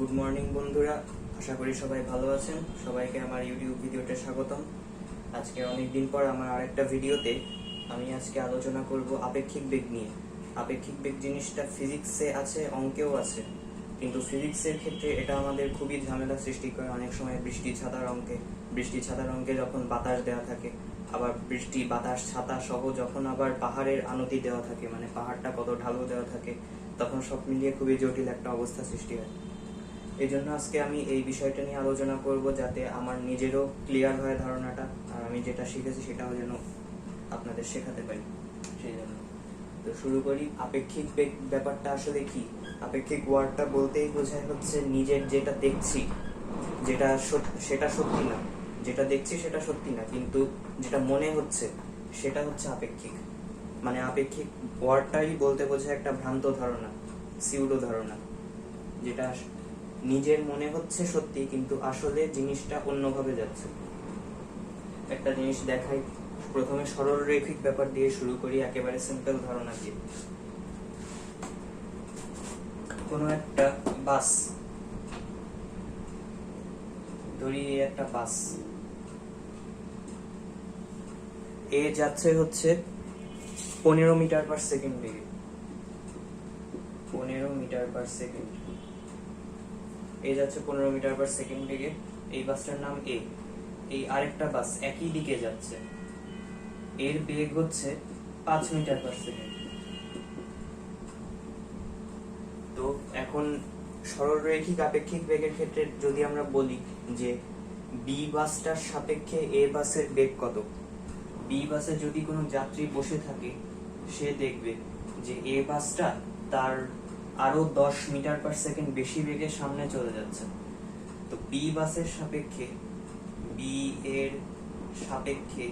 Good morning বন্ধুরা, আশা করি সবাই ভালো আছেন। সবাইকে আমার ইউটিউব ভিডিওতে স্বাগতম। আজকে অনেকদিন পর আমার আরেকটা ভিডিওতে আমি আজকে আলোচনা করব আপেক্ষিক বেগ নিয়ে। আপেক্ষিক বেগ জিনিসটা ফিজিক্সে আছে, অঙ্কেও আছে, কিন্তু ফিজিক্সের ক্ষেত্রে এটা আমাদের খুবই ঝামেলা সৃষ্টি করে। অনেক সময় বৃষ্টি ছাতার অঙ্কে যখন বাতাস দেওয়া থাকে, আবার বৃষ্টি বাতাস ছাতা সহ যখন আবার পাহাড়ের আনতি দেওয়া থাকে, মানে পাহাড়টা কত ঢালু দেওয়া থাকে, তখন সব মিলিয়ে খুবই জটিল একটা অবস্থা সৃষ্টি হয়। এই জন্য আজকে আমি এই বিষয়টা নিয়ে আলোচনা করব, যাতে আমার নিজেরও ক্লিয়ার হয় ধারণাটা, আর আমি যেটা শিখেছি সেটাও যেন আপনাদের শেখাতে পারি। সেই জন্য তো শুরু করি। আপেক্ষিক বেগ ব্যাপারটা আসলে কি? আপেক্ষিক ওয়ার্ডটা বলতেই বোঝায় হচ্ছে নিজের যেটা দেখছি সেটা সত্যি না, যেটা দেখছি সেটা সত্যি না, কিন্তু যেটা মনে হচ্ছে সেটা হচ্ছে আপেক্ষিক। মানে আপেক্ষিক ওয়ার্ডটাই বলতে বোঝায় একটা ভ্রান্ত ধারণা, সিউডো ধারণা, যেটা নিজের মনে হচ্ছে সত্যি কিন্তু আসলে জিনিসটা অন্যভাবে যাচ্ছে। একটা জিনিস দেখাই, প্রথমে সরল রৈখিক ব্যাপার দিয়ে শুরু করি, একেবারে সিম্পল ধারণা দিয়ে। কোনো একটা বাস ধরি, একটা বাস এ যাচ্ছে হচ্ছে 15 মিটার পার সেকেন্ড বেগে। 15 মিটার পার সেকেন্ড এ যাচ্ছে 15 মিটার পার সেকেন্ড বেগে। এই বাসটার নাম এ। এই আরেকটা বাস একই দিকে যাচ্ছে, এর বেগ হচ্ছে 5 মিটার পার সেকেন্ড। তো এখন সরলরৈখিক আপেক্ষিক বেগের ক্ষেত্রে যদি আমরা বলি যে বি বাসটার সাপেক্ষে এ বাসের বেগ কত, বি বাসে যদি কোনো যাত্রী বসে থাকে, সে দেখবে যে এ বাসটা তার আরো 10 মিটার পার সেকেন্ড বেশি বেগে সামনে চলে যাচ্ছে। তো বি বাসের সাপেক্ষে, বি এর সাপেক্ষে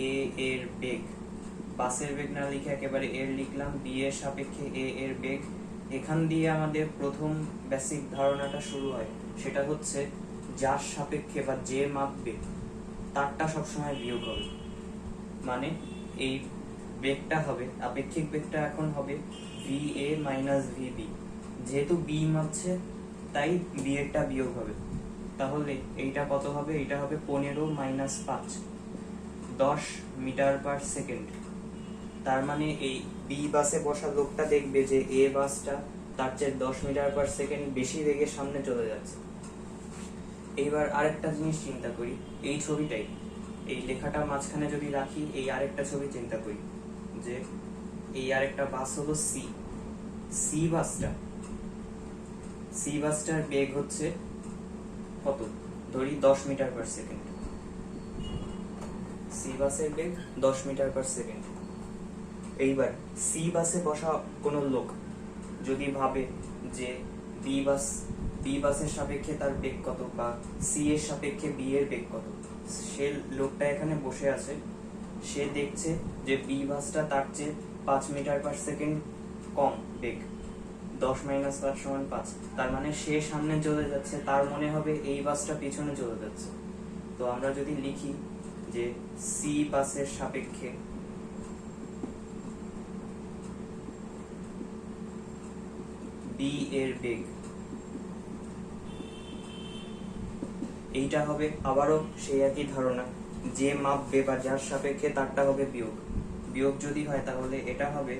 এ এর বেগ, বাসের বেগ না লিখে একেবারে এর লিখলাম, বি এর সাপেক্ষে এ এর বেগ। এখান দিয়ে আমাদের প্রথম বেসিক ধারণাটা শুরু হয়, সেটা হচ্ছে যার সাপেক্ষে বা যে মাপবে তারটা সবসময় বিয়োগ হবে। মানে এই বেগটা হবে, আপেক্ষিক বেগটা এখন হবে V A minus V B. যেহেতু বি মাপছে তাই বি এরটা বিয়োগ হবে। তাহলে এইটা কত হবে? এটা হবে 15 মাইনাস 5, 10 মিটার পার সেকেন্ড। তার মানে এই বি বাসে বসা লোকটা দেখবে যে এ বাসটা তার চেয়ে 10 মিটার পার সেকেন্ড বেশি বেগে সামনে চলে যাচ্ছে। এইবার আরেকটা জিনিস চিন্তা করি, এই ছবিটাই, এই লেখাটা মাঝখানে যদি রাখি, এই আরেকটা ছবি চিন্তা করি যে এই আরেকটা বাস হলো সি। সি বাসটার বেগ হচ্ছে কত? ধরি 10 মিটার পার সেকেন্ড। সি বাসের বেগ 10 মিটার পার সেকেন্ড। এইবার সি বাসে বসা কোনো লোক যদি ভাবে যে বি বাসের সাপেক্ষে তার বেগ কত, বা সি এর সাপেক্ষে বি এর বেগ কত, সে লোকটা এখানে বসে আছে, সে দেখছে যে বি বাসটা তার চেয়ে 5 মিটার পার সেকেন্ড কম বেগ, 10 মাইনাস 5 সমান 5। তার মানে সে সামনে চলে যাচ্ছে, তার মনে হবে এই বাসটা পিছনে চলে যাচ্ছে। তো আমরা যদি লিখি যে সি বাসের সাপেক্ষে বি এর বেগ, এইটা হবে আবারও সেই একই ধারণা, যে মাপবে বা যার সাপেক্ষে তারটা হবে বিয়োগ। বিয়োগ যদি হয় তাহলে এটা হবে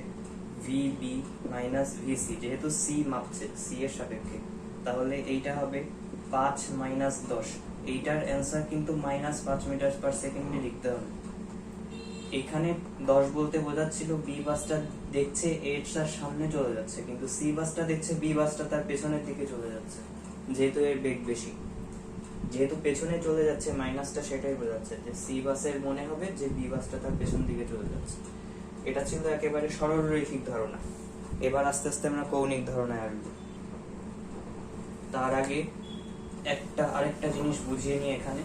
V B minus V C. যেহেতু সি মাপছে সি এর সাপেক্ষে, তাহলে এইটা হবে 5 মাইনাস 10। এইটার অ্যান্সার কিন্তু মাইনাস 5 মিটার পার সেকেন্ডে লিখতে হবে। এখানে 10 বলতে বোঝাচ্ছিল বি বাসটা দেখছে এর সামনে চলে যাচ্ছে, কিন্তু সি বাসটা দেখছে বি বাসটা তার পেছনের দিকে চলে যাচ্ছে। যেহেতু এর বেগ বেশি, যেহেতু পেছনে চলে যাচ্ছে, মাইনাসটা সেটাই বোঝাচ্ছে যে সি বাসের মনে হবে যে বি বাসটা তার পেছন দিকে চলে যাচ্ছে। এটা ছিল একেবারে সরল রৈখিক ধারণা। এবার আস্তে আস্তে আমরা কৌণিক ধারণায় আসবো। তার আগে আরেকটা জিনিস বুঝিয়ে নিই এখানে।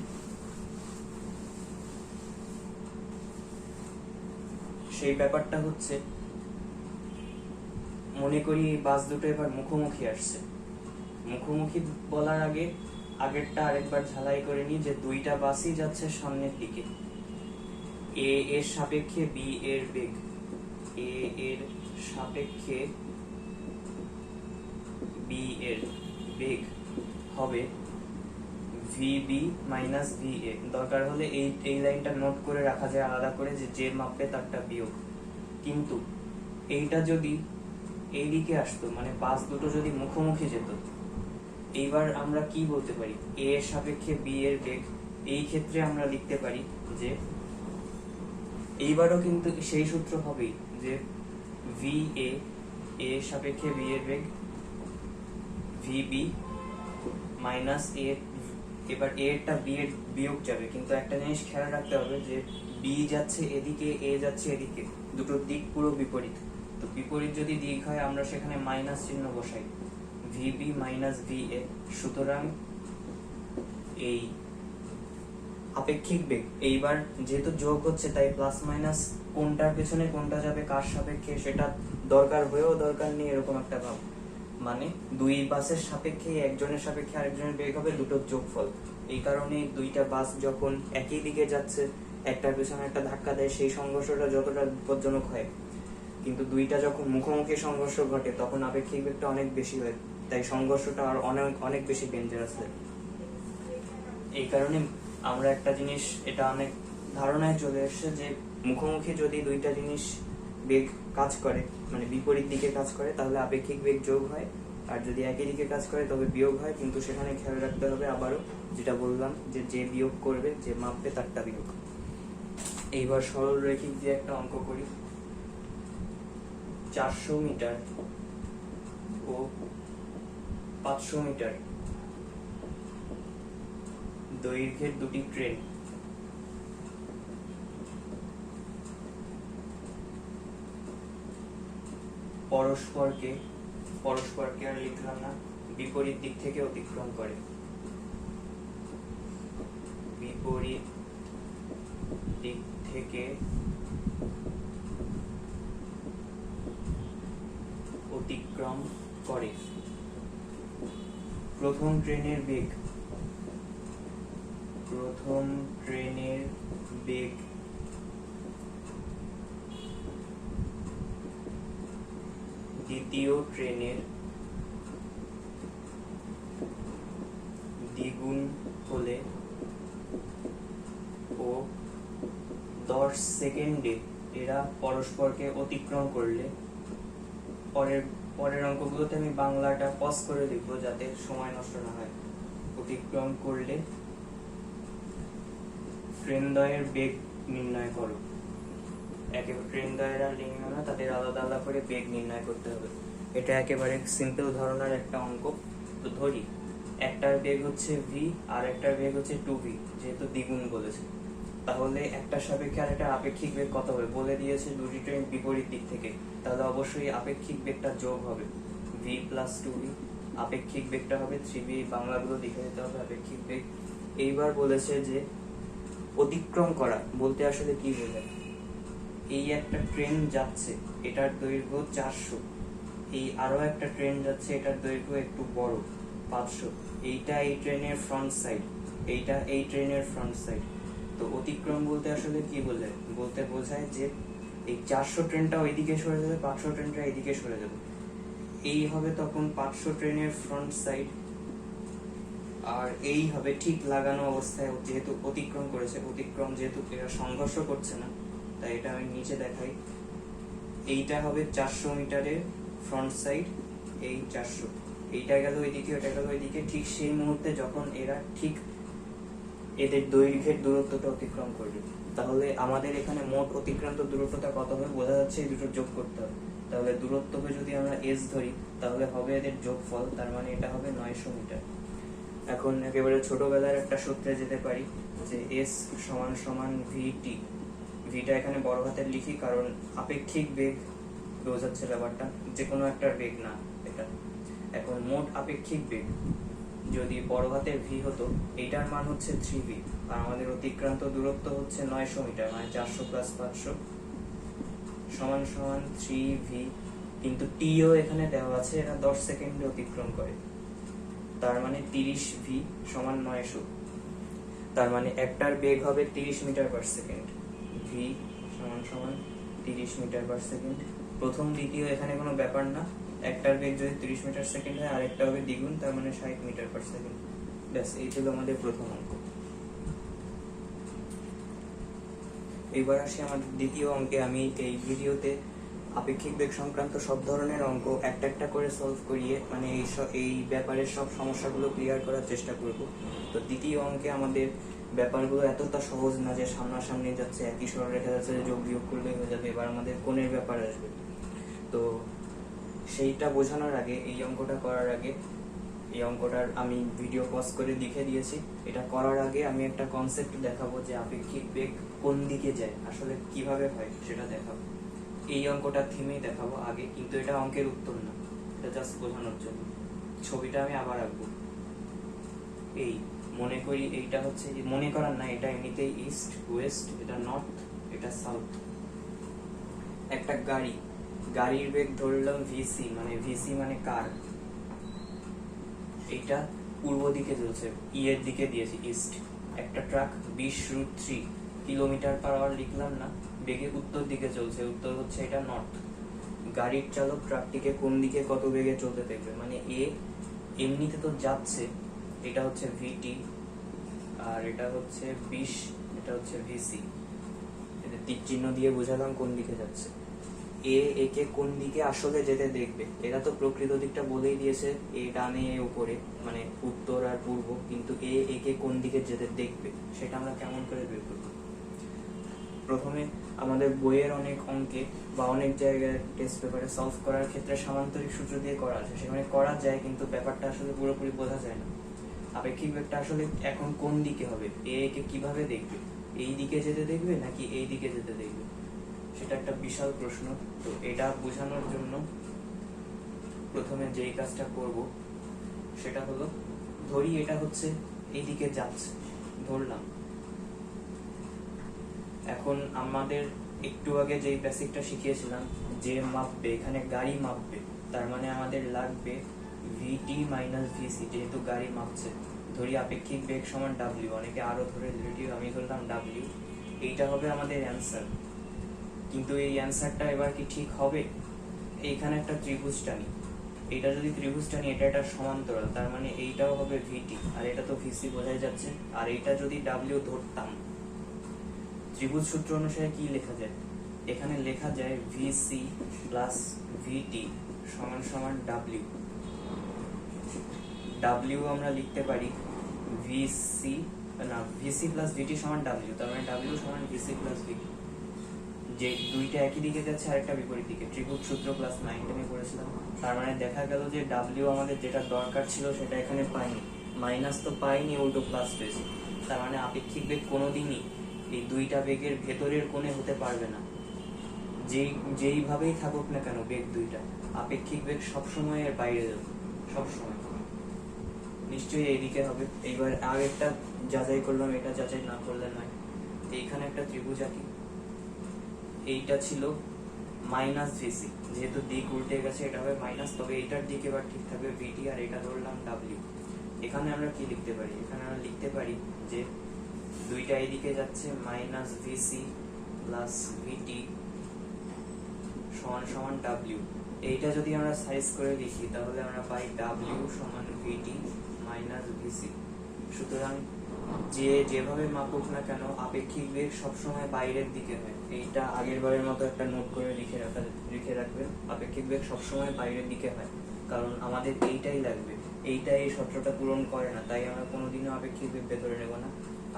সেই ব্যাপারটা হচ্ছে, মনে করি বাস দুটো এবার মুখোমুখি আসছে। মুখোমুখি বলার আগে আগেরটা আরেকবার ঝালাই করে নিই যে দুইটা বাসই যাচ্ছে সামনের দিকে। এ এর সাপেক্ষে বি এর বেগ, এ এর সাপেক্ষে বি এর বেগ হবে ভিবি মাইনাস ভিএ। দরকার হলে এই লাইনটা নোট করে রাখা যায় আলাদা করে, যে মাপবে তারটা বিয়োগ। কিন্তু এইটা যদি এইদিকে আসতো, মানে পাশ দুটো যদি মুখোমুখি যেত, এইবার আমরা কি বলতে পারি, এ এর সাপেক্ষে বি এর বেগ। এই ক্ষেত্রে আমরা লিখতে পারি যে এইবারও কিন্তু সেই সূত্র হবেই, যে ভি এ এর সাপেক্ষে বি এর বেগ ভিবি মাইনাস এ। এবার এ এরটা বি এর বিয়োগ যাবে, কিন্তু একটা জিনিস খেয়াল রাখতে হবে যে বি যাচ্ছে এদিকে, এ যাচ্ছে এদিকে, দুটোর দিক পুরো বিপরীত। তো বিপরীত যদি দিক হয় আমরা সেখানে মাইনাস চিহ্ন বসাই, ভিবি মাইনাস ভিএ। সুতরাং এই আপেক্ষিক বেগ এইবার যেহেতু যোগ হচ্ছে, তাই প্লাস মাইনাস কোনটার পেছনে কোনটা যাবে, কার সাপেক্ষে, সেটা দরকার হয়েও দরকার নেই, এরকম একটা ভাব। মানে দুই বাসের সাপেক্ষে একজনের সাপেক্ষে আরেকজনের বেগ হবে দুটোর যোগফল। এই কারণে দুইটা বাস যখন একই দিকে যাচ্ছে, একটার পেছনে একটা ধাক্কা দেয়, সেই সংঘর্ষটা যতটা বিপজ্জনক হয়, কিন্তু দুইটা যখন মুখোমুখি সংঘর্ষ ঘটে তখন আপেক্ষিক বেগটা অনেক বেশি হয়, তাই সংঘর্ষটা আর অনেক অনেক বেশি ডেঞ্জারাস হয়। এই কারণে আমরা একটা জিনিস, এটা অনেক ধারণায় চলে এসছে যে মুখোমুখি যদি দুইটা জিনিস বেগ কাজ করে, মানে বিপরীত দিকে কাজ করে, তাহলে আপেক্ষিক বেগ যোগ হয়, আর যদি একই দিকে কাজ করে তবে বিয়োগ হয়। কিন্তু সেখানে খেয়াল রাখতে হবে আবারও যেটা বললাম, যে বিয়োগ করবে, যে মাপবে তারটা বিয়োগ। এইবার সরল রৈখিক দিয়ে একটা অঙ্ক করি। 400 মিটার ও 500 মিটার দৈর্ঘ্যের দুটি ট্রেন পরস্পরকে আর লিখলাম না, বিপরীত দিক থেকে অতিক্রম করে। বিপরীত দিক থেকে অতিক্রম করে। প্রথম ট্রেনের বেগ দ্বিতীয় ট্রেনের দ্বিগুণ হলে ও 10 সেকেন্ডে এরা পরস্পরকে অতিক্রম করলে, পরের অঙ্কগুলোতে আমি বাংলাটা পজ করে লিখবো যাতে সময় নষ্ট না হয়। অতিক্রম করলে ট্রেনদ্বয়ের বেগ নির্ণয় করো। একেবারে ট্রেনদ্বয়ের আর লিখবো না, তাদের আলাদা আলাদা করে বেগ নির্ণয় করতে হবে। এটা একেবারে সিম্পল ধরনের একটা অঙ্ক। তো ধরি একটার বেগ হচ্ছে ভি আর একটার বেগ হচ্ছে 2v, যেহেতু দ্বিগুণ বলেছে, তাহলে একটা সাপেক্ষে আর একটা আপেক্ষিক বেগ কত হবে বলে দিয়েছে, দুটি ট্রেন বিপরীত দিক থেকে, তাহলে অবশ্যই আপেক্ষিক বেগটা যোগ হবে v প্লাস 2v। আপেক্ষিক বেগটা হবে 3v, বাংলাগুলো লিখে দিতে হবে আপেক্ষিক বেগ। এইবার বলেছে যে অতিক্রম করা বলতে আসলে কি বোঝায়। এই একটা ট্রেন যাচ্ছে, এটার দৈর্ঘ্য 400, এই আরো একটা ট্রেন যাচ্ছে, এটার দৈর্ঘ্য একটু বড় 500। এইটা এই ট্রেনের ফ্রন্ট সাইড, এইটা এই ট্রেনের ফ্রন্ট সাইড। তো অতিক্রম বলতে আসলে কি বোঝায়, বলতে বোঝায় যে এই 400 ট্রেনটা ওইদিকে সরে যাবে, 500 ট্রেনটা এইদিকে সরে যাবে। এই হবে তখন 500 ট্রেনের ফ্রন্ট সাইড, আর এই হবে ঠিক লাগানো অবস্থায়, যেহেতু অতিক্রম করেছে, যেহেতু এরা সংঘর্ষ করছে না, তাই এটা আমি নিচে দেখাই। এইটা হবে 400 মিটারের ফ্রন্ট সাইড, এই 400, এইটা গেল ওইদিকে, ওটা গেল ওইদিকে। ঠিক সেই মুহূর্তে যখন এরা ঠিক এদের দৈর্ঘ্যের দূরত্বটা অতিক্রম করবে, তাহলে আমাদের এখানে মোট অতিক্রান্ত দূরত্বটা কত হবে বোঝা যাচ্ছে, এই দুটো যোগ করতে হবে। তাহলে দূরত্বকে যদি আমরা s ধরি, তাহলে হবে এদের যোগফল, তার মানে এটা হবে 900 মিটার। এখন একেবারে ছোটবেলার একটা সূত্রে যেতে পারি, যে s সমান সমান vt। ভিটা এখানে বড় হাতের লিখি, কারণ আপেক্ষিক বেগ বোঝাচ্ছে ব্যাপারটা, যে কোনো একটা বেগ না এটা। এখন মোট আপেক্ষিক বেগ যদি বড় হাতের ভি হতো, এইটার মান হচ্ছে 3v, আর আমাদের অতিক্রান্ত দূরত্ব হচ্ছে 900 মিটার, মানে 400 প্লাস 500 সমান সমান 3v। কিন্তু টিও এখানে দেওয়া আছে, এরা 10 সেকেন্ডে অতিক্রম করে, তার মানে 30v সমান 900। তার মানে একটার বেগ হবে 30 মিটার পার সেকেন্ড, v সমান সমান 30 মিটার পার সেকেন্ড। প্রথম দ্বিতীয় এখানে কোনো ব্যাপার না, একটার বেগ যদি 30 মিটার সেকেন্ড হয় আরেকটা হবে দ্বিগুণ, তার মানে 60 মিটার পার সেকেন্ড। ব্যাস, এই ছিল আমাদের প্রথম অঙ্ক। এবার আসি আমাদের দ্বিতীয় অঙ্কে। আমি এই ভিডিওতে আপেক্ষিক বেগ সংক্রান্ত সব ধরনের অঙ্ক একটা একটা করে সলভ করিয়ে মানে এই ব্যাপারের সব সমস্যাগুলো ক্লিয়ার করার চেষ্টা করব। তো দ্বিতীয় অঙ্কে আমাদের ব্যাপারগুলো এতটা সহজ না যে সামনাসামনি যাচ্ছে, একই সরলরেখা যাচ্ছে, যোগ বিয়োগ করলেই হয়ে যাবে। এবার আমাদের কোণের ব্যাপার আসবে। তো সেইটা বোঝানোর আগে, এই অঙ্কটা করার আগে, এই অঙ্কটার আমি ভিডিও পজ করে লিখে দিয়েছি। এটা করার আগে আমি একটা কনসেপ্ট দেখাবো যে আপেক্ষিক বেগ কোন দিকে যায়, আসলে কিভাবে হয় সেটা দেখাবো। এই অঙ্কটা থিমেই দেখাবো আগে, কিন্তু এটা অঙ্কের উত্তর না, এটা জাস্ট বোঝানোর জন্য। ছবিটা আমি আবার আঁকবো। এই মনে করি এইটা হচ্ছে, মনে করার না, এটা এমনিতেই ইস্ট ওয়েস্ট, এটা নর্থ, এটা সাউথ। একটা গাড়ির বেগ ধরলাম ভিসি, মানে ভিসি মানে কার, এইটা পূর্ব দিকে চলছে, এর দিকে দিয়েছি ইস্ট। একটা ট্রাক 20√3 কিলোমিটার পার আওয়ার লিখলাম না, বেগে উত্তর দিকে চলছে, উত্তর হচ্ছে এটা নর্থ। গাড়ির চালক ট্রাকটিকে কোন দিকে কত বেগে চলতে দেখবে, মানে এ এমনিতে তো যাচ্ছে, এটা হচ্ছে ভিটি আর এটা হচ্ছে 20, এটা হচ্ছে ভিসি। এটা তীর চিহ্ন দিয়ে বোঝালাম কোন দিকে যাচ্ছে। একে কোন দিকে আসলে যেতে দেখবে, এরা তো প্রকৃত দিকটা বলেই দিয়েছে, এ ডানে এ উপরে, মানে উত্তর আর পূর্ব, কিন্তু একে কোন দিকে যেতে দেখবে সেটা আমরা কেমন করে বের করব। প্রথমে আমাদের বইয়ের অনেক অঙ্কে বা অনেক জায়গায় টেস্ট পেপারে সলভ করার ক্ষেত্রে সামান্তরিক সূত্র দিয়ে করা আছে, সেখানে করা যায়, কিন্তু ব্যাপারটা আসলে পুরোপুরি বোঝা যায় না। আপেক্ষিক বেগটা আসলে এখন কোন দিকে হবে, একে কিভাবে দেখবে, এই দিকে যেতে দেখবে নাকি এই দিকে যেতে দেখবে, সেটা একটা বিশাল প্রশ্ন। তো এটা বোঝানোর জন্য প্রথমে যেই কাজটা করব সেটা হলো, ধরি এটা হচ্ছে এইদিকে যাচ্ছে, ধরলাম। এখন আমাদের একটু আগে যেই বেসিকটা শিখিয়েছিলাম, যে মাপবে, এখানে গাড়ি মাপবে, তার মানে আমাদের লাগবে ভিটি মাইনাস ভিসি, যেহেতু গাড়ি মাপছে। ধরি আপেক্ষিক বেগ সমান ডাব্লিউ, অনেকে আরো ধরে রিলেটিভ, আমি ধরলাম ডাব্লিউ। এইটা হবে আমাদের অ্যান্সার। কিন্তু এই অ্যান্সারটা এবার কি ঠিক হবে? এইখানে একটা ত্রিভুজ টানি, এটা যদি ত্রিভুজ টানি, এটা একটা সমান্তরাল, তার মানে এইটাও হবে ভিটি আর এটা তো ভিসি বোঝাই যাচ্ছে। আর এটা যদি ডাব্লিউ ধরতাম, ত্রিভুজ সূত্র অনুসারে কি লেখা যায়? এখানে লেখা যায় ভিসি প্লাস ভিটি সমান সমান ডাব্লিউ। ডাব্লিউ আমরা লিখতে পারি ভিসি প্লাস ভিটি সমান ডাব্লিউ, তার মানে ডাব্লিউ সমান ভিসি প্লাস ভিটি। যে দুইটা একই দিকে যাচ্ছে আর একটা বিপরীত দিকে, ত্রিভুজ সূত্র ক্লাস 9 আমি পড়েছিলাম। তার মানে দেখা গেল যে ডাব্লিউ আমাদের যেটা দরকার ছিল সেটা এখানে পাইনি, মাইনাস তো পাইনি, উল্টো প্লাস পেয়েছি। তার মানে আপেক্ষিক বেগ কোনোদিনই এই দুইটা বেগের ভেতরের কোণে হতে পারবে না, যেইভাবেই থাকুক না কেন বেগ দুইটা, আপেক্ষিক বেগ সবসময় এর বাইরে যাবে, সবসময়। নিশ্চয়ই এইদিকে হবে। এইবার আর একটা যাচাই করলাম, এটা যাচাই না করলে নয়। এইখানে একটা ত্রিভুজ আঁকি, এইটা ছিল মাইনাস ভিসি, যেহেতু দিক উল্টে গেছে এটা হবে মাইনাস, তবে এইটার দিক এবার ঠিক থাকবে ভিটি আর এটা ধরলাম ডাব্লিউ। এখানে আমরা কি লিখতে পারি? এখানে আমরা লিখতে পারি যে দুইটা এইদিকে যাচ্ছে, মাইনাস ভিসি প্লাস ভিটি সমান সমান ডাব্লিউ। এইটা যদি আমরা সাইজ করে লিখি তাহলে আমরা পাই ডাব্লিউ সমান ভিটি মাইনাস ভিসি। সুতরাং যেভাবে মাপুক না কেন আপেক্ষিক বেগ সবসময় বাইরের দিকে হয়। এইটা আগের বারের মতো একটা নোট করে লিখে রাখবেন, আপেক্ষিক বেগ সবসময় বাইরের দিকে হয়, কারণ আমাদের এইটাই লাগবে। এইটা এই সূত্রটা পূরণ করে না, তাই আমরা কোনোদিনও আপেক্ষিক বেগ ভেতরে নেব না,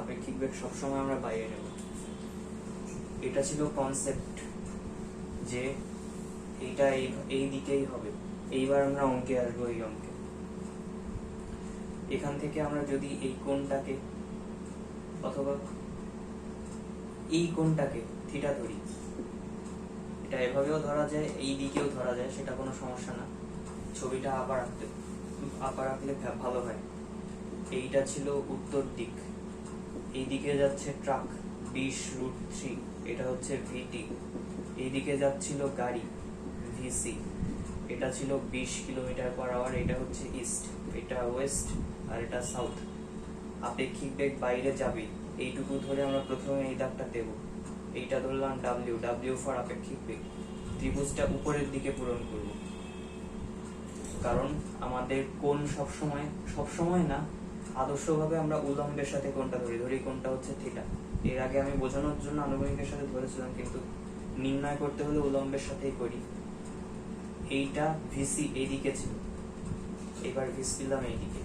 আপেক্ষিক বেগ সবসময় আমরা বাইরে নেব। এটা ছিল কনসেপ্ট যে এইটা এই দিকেই হবে। এইবার আমরা অঙ্কে আসবো। এই অঙ্কে এখান থেকে আমরা যদি এই কোণটাকে অথবা এই কোণটাকে থিটা ধরি, এটা এভাবেও ধরা যায়, এই দিকেও ধরা যায়, সেটা কোনো সমস্যা না। ছবিটা আবার আঁকলে ভালো হয়। এইটা ছিল উত্তর দিক, এই দিকে যাচ্ছে ট্রাক 20√3, এটা হচ্ছে ভিটি। এইদিকে যাচ্ছিল গাড়ি ভিসি, এটা ছিল 20 কিলোমিটার পার আওয়ার, এটা হচ্ছে ইস্ট, এটা ওয়েস্ট আর এটা সাউথ। আপেক্ষিক বেগ বাইরে যাবে, এইটুকু ধরে আমরা প্রথমে এই দাগটা দেব। এইটা ধরলাম ডাব্লিউ, ডাব্লিউ ফর আপেক্ষিক বেগ। ত্রিভুজটা উপরের দিকে পূরণ করব, কারণ আমাদের কোণ সবসময় না, আদর্শভাবে আমরা উলম্বের সাথে কোণটা ধরি কোণটা হচ্ছে থিটা। এর আগে আমি বোঝানোর জন্য আনুভূমিকের সাথে ধরেছিলাম, কিন্তু নির্ণয় করতে হলে উলম্বের সাথেই করি। এইটা ভিসি এইদিকে ছিল, এবার ভিস দিলাম এইদিকে।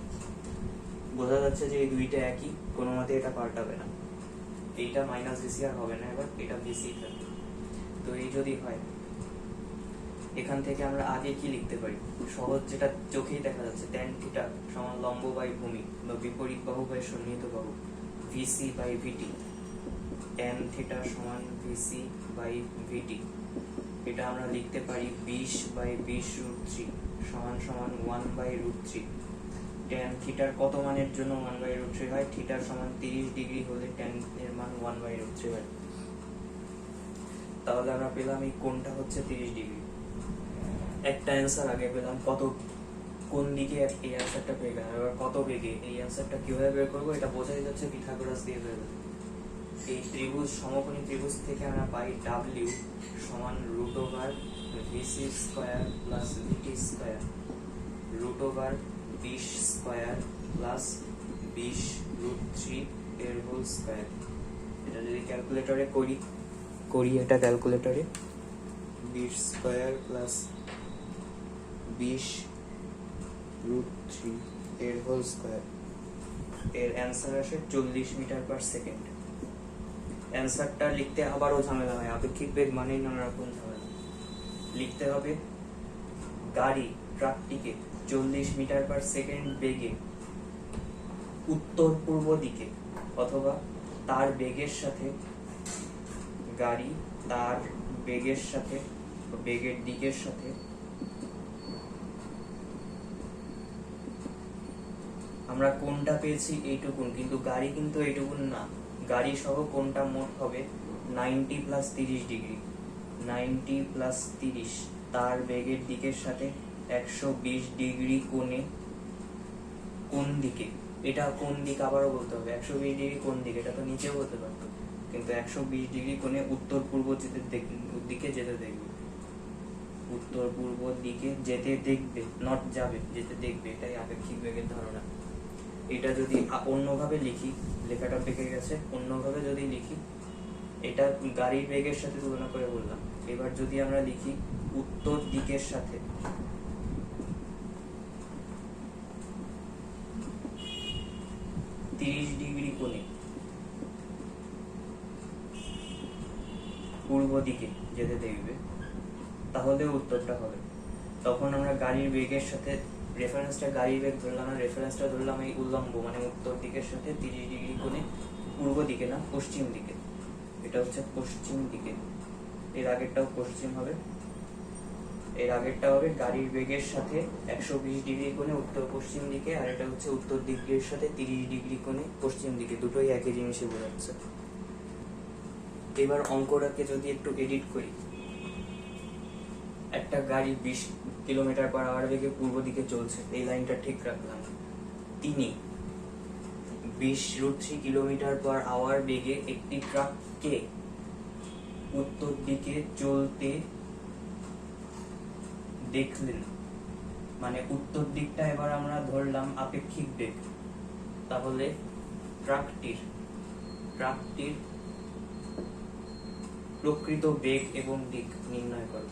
বোঝা যাচ্ছে যে এই দুইটা একই, কোনো মতে এটা পাল্টাবে না। এইটা মাইনাস ভিসি আর হবে না, এবার এটা ভিসি থাকবে। তো এই যদি হয়, এখান থেকে আমরা আগে কি লিখতে পারি, সহজ যেটা চোখেই দেখা যাচ্ছে, ট্যান থিটা সমান লম্ব বাই ভূমি বা বিপরীত বাহু বাই সন্নিহিত বাহু, VC by VT. Tan theta সমান ভিসি বাই ভিটি, এটা আমরা লিখতে পারি 20 বাই 20√3 সমান 1/√3। ট্যান থিটার কত মানের জন্য 1/√3 হয়? থিটার সমান 30 ডিগ্রি হলে ট্যান এর মান 1/√3 হয়। তাহলে আমরা পেলাম এই কোণটা হচ্ছে 30 ডিগ্রি। একটা অ্যান্সার আগে পেলাম, কত কোন দিকে এই অ্যান্সারটা পেয়ে গেলাম। এবার কত বেগে এই অ্যান্সারটা কিভাবে বের করবো, এটা বোঝাই যাচ্ছে পিথাগোরাস দিয়ে বের হবে। এই ত্রিভুজ, সমকোণী ত্রিভুজ থেকে আমরা পাই W সমান √VC square plus VT square, √20 square plus 20√3 এর হোল স্কয়ার। এটা যদি ক্যালকুলেটরে করি এটা ক্যালকুলেটরে 20 স্কয়ার প্লাস 20√3 এর হোল স্কয়ার, এর অ্যান্সার আসে 40 মিটার পার সেকেন্ড। অ্যান্সারটা লিখতে আবারও ঝামেলা হয়, আপেক্ষিক বেগ মানেই নানা রকম ঝামেলা। লিখতে হবে ট্রাকটিকে 40 মিটার পার সেকেন্ড বেগে উত্তর পূর্ব দিকে, অথবা তার বেগের সাথে বেগের দিকের সাথে আমরা কোনটা পেয়েছি এইটুকুন, কিন্তু গাড়ি কিন্তু এইটুকুন না, গাড়ি সহ কোনটা মোট হবে 90 প্লাস 30 ডিগ্রি। 90 প্লাস 30 তার বেগের দিকের সাথে 120 ডিগ্রি কোণে, কোন দিকে, এটা কোন দিক আবারও বলতে হবে, 120 ডিগ্রি কোন দিকে, এটা তো নিচে বলতে পারতো, কিন্তু 120 ডিগ্রি কোণে উত্তর পূর্ব দিকে যেতে দেখবে, উত্তর পূর্ব দিকে যেতে দেখবে, নট যাবে, যেতে দেখবে, এটাই আপেক্ষিক বেগের ধারণা। এটা যদি অন্যভাবে লিখি, লেখাটা বেঁকে গেছে, অন্যভাবে যদি লিখি, এটা গাড়ির বেগের সাথে তুলনা করে বললাম। এবার যদি আমরা লিখি উত্তর দিকের সাথে 30 ডিগ্রি কোণে পূর্ব দিকে যেতে দেখবে, তাহলে উত্তরটা হবে। তখন আমরা গাড়ির বেগের সাথে, রেফারেন্সটা গাড়ির বেগ ধরলাম না, রেফারেন্সটা ধরলাম এই উল্লম্ব মানে উত্তর দিকের সাথে 30 ডিগ্রি কোণে পূর্ব দিকে না, পশ্চিম দিকে। এটা হচ্ছে পশ্চিম দিকে, এর আগেরটাও পশ্চিম হবে, এর আগেরটা হবে গাড়ির বেগের সাথে 120 ডিগ্রি কোণে উত্তর পশ্চিম দিকে, আর এটা হচ্ছে উত্তর দিকের সাথে 30 ডিগ্রি কোণে পশ্চিম দিকে, দুটোই একই জিনিসই বোঝাচ্ছে। এবার অঙ্কটাকে যদি একটু এডিট করি, একটা গাড়ি 20 কিলোমিটার/আওয়ার বেগে পূর্ব দিকে চলছে, এই লাইনটা ঠিক রাখলাম। তিনি 20√3 কিলোমিটার/আওয়ার বেগে একটি ট্রাককে উত্তর দিকে চলতে দেখলেন, মানে উত্তর দিকটা এবার আমরা ধরলাম আপেক্ষিক বেগ। তাহলে ট্রাকটির প্রকৃত বেগ এবং দিক নির্ণয় করো।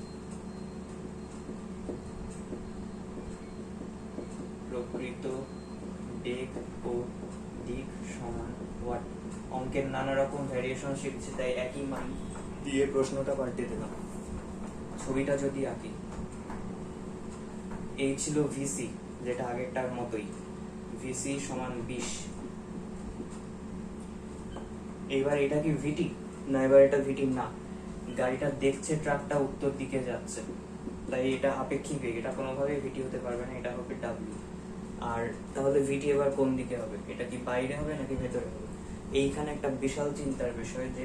প্রকৃত বেগ ও দিক সমান ওয়াট। অঙ্কের নানা রকম ভ্যারিয়েশন শিখছি, তাই একই মান দিয়ে প্রশ্নটা পাল্টে দিলাম। ছবিটা যদি আঁকি, এই ছিল ভিসি, যেটা আগেরটার মতোই, ভিসি সমান 20। এবার এটা কি ভিটি না, এবার এটা ভিটি না, গাড়িটা দেখছে ট্রাকটা উত্তর দিকে যাচ্ছে, তাই এটা আপেক্ষিক বেগ, এটা কোনোভাবেই ভিটি হতে পারবে না, এটা হবে ডাব্লিউ। আর তাহলে ভিটি এবার কোন দিকে হবে, এটা কি বাইরে হবে নাকি ভেতরে হবে? এইখানে একটা বিশাল চিন্তার বিষয়, যে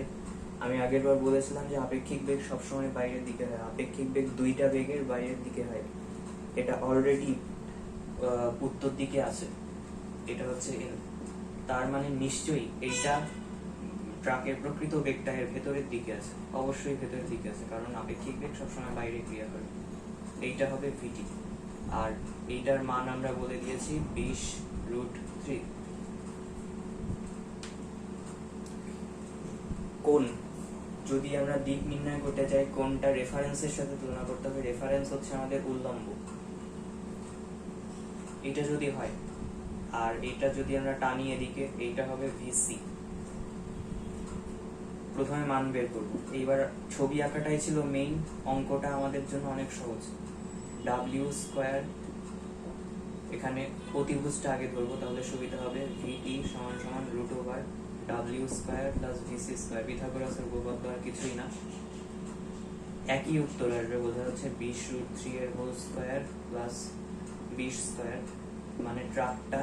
আমি আগেরবার বলেছিলাম যে আপেক্ষিক বেগ সবসময় বাইরের দিকে হয়, আপেক্ষিক বেগ দুইটা বেগের বাইরের দিকে হয়। এটা অলরেডি উত্তর দিকে আছে, এটা হচ্ছে এল, তার মানে নিশ্চয়ই এইটা ট্রাকের প্রকৃত বেগটা এর ভেতরের দিকে আছে, অবশ্যই ভেতরের দিকে আছে, কারণ আপেক্ষিক বেগ সবসময় বাইরে ক্রিয়া করে। এইটা হবে ভিটি, আর এইটার মান আমরা বলে দিয়েছি 20√3। কোণ, যদি আমরা দিক নির্ণয় করতে চাই, কোণটা রেফারেন্সের সাথে তুলনা করতে হবে। রেফারেন্স হচ্ছে আমাদের উল্লম্ব, এটা যদি হয়, আর এটা যদি আমরা টানি এদিকে, এইটা হবে ভিসি। প্রথমে মান বের করব। এইবার ছবি আঁকাটাই ছিল মেইন, অঙ্কটা আমাদের জন্য অনেক সহজ। W², এখানে অতিভুজটা আগে ধরবো, তাহলে সুবিধা হবে। VT = √W² + VC²। পিথাগোরাসের উপপাদ্য, আর কিছুই না। একই উত্তর আসবে, বোঝা যাচ্ছে 20√3 এর হোল স্কয়ার প্লাস 20²। মানে ট্রাকটা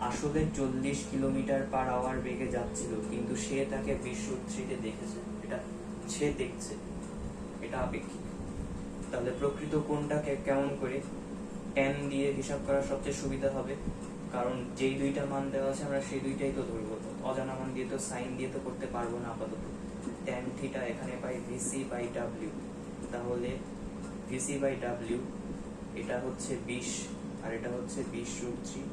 আসলে 40 কিলোমিটার/আওয়ার বেগে যাচ্ছিল, কিন্তু সে তাকে 20√3 দেখেছে, এটা সে দেখছে, এটা আপেক্ষিক। তাহলে প্রকৃত কোণটাকে কেমন করে tan দিয়ে হিসাব করা সবচেয়ে সুবিধা হবে, কারণ যেই দুইটা মান দেওয়া আছে আমরা সেই দুইটাই তো ধরবো। অজানা মান দিয়ে তো সাইন দিয়ে তো করতে পারবো না আপাতত। tan θ এখানে পাই VC/W, তাহলে VC/W এটা হচ্ছে 20 আর এটা হচ্ছে 20√3,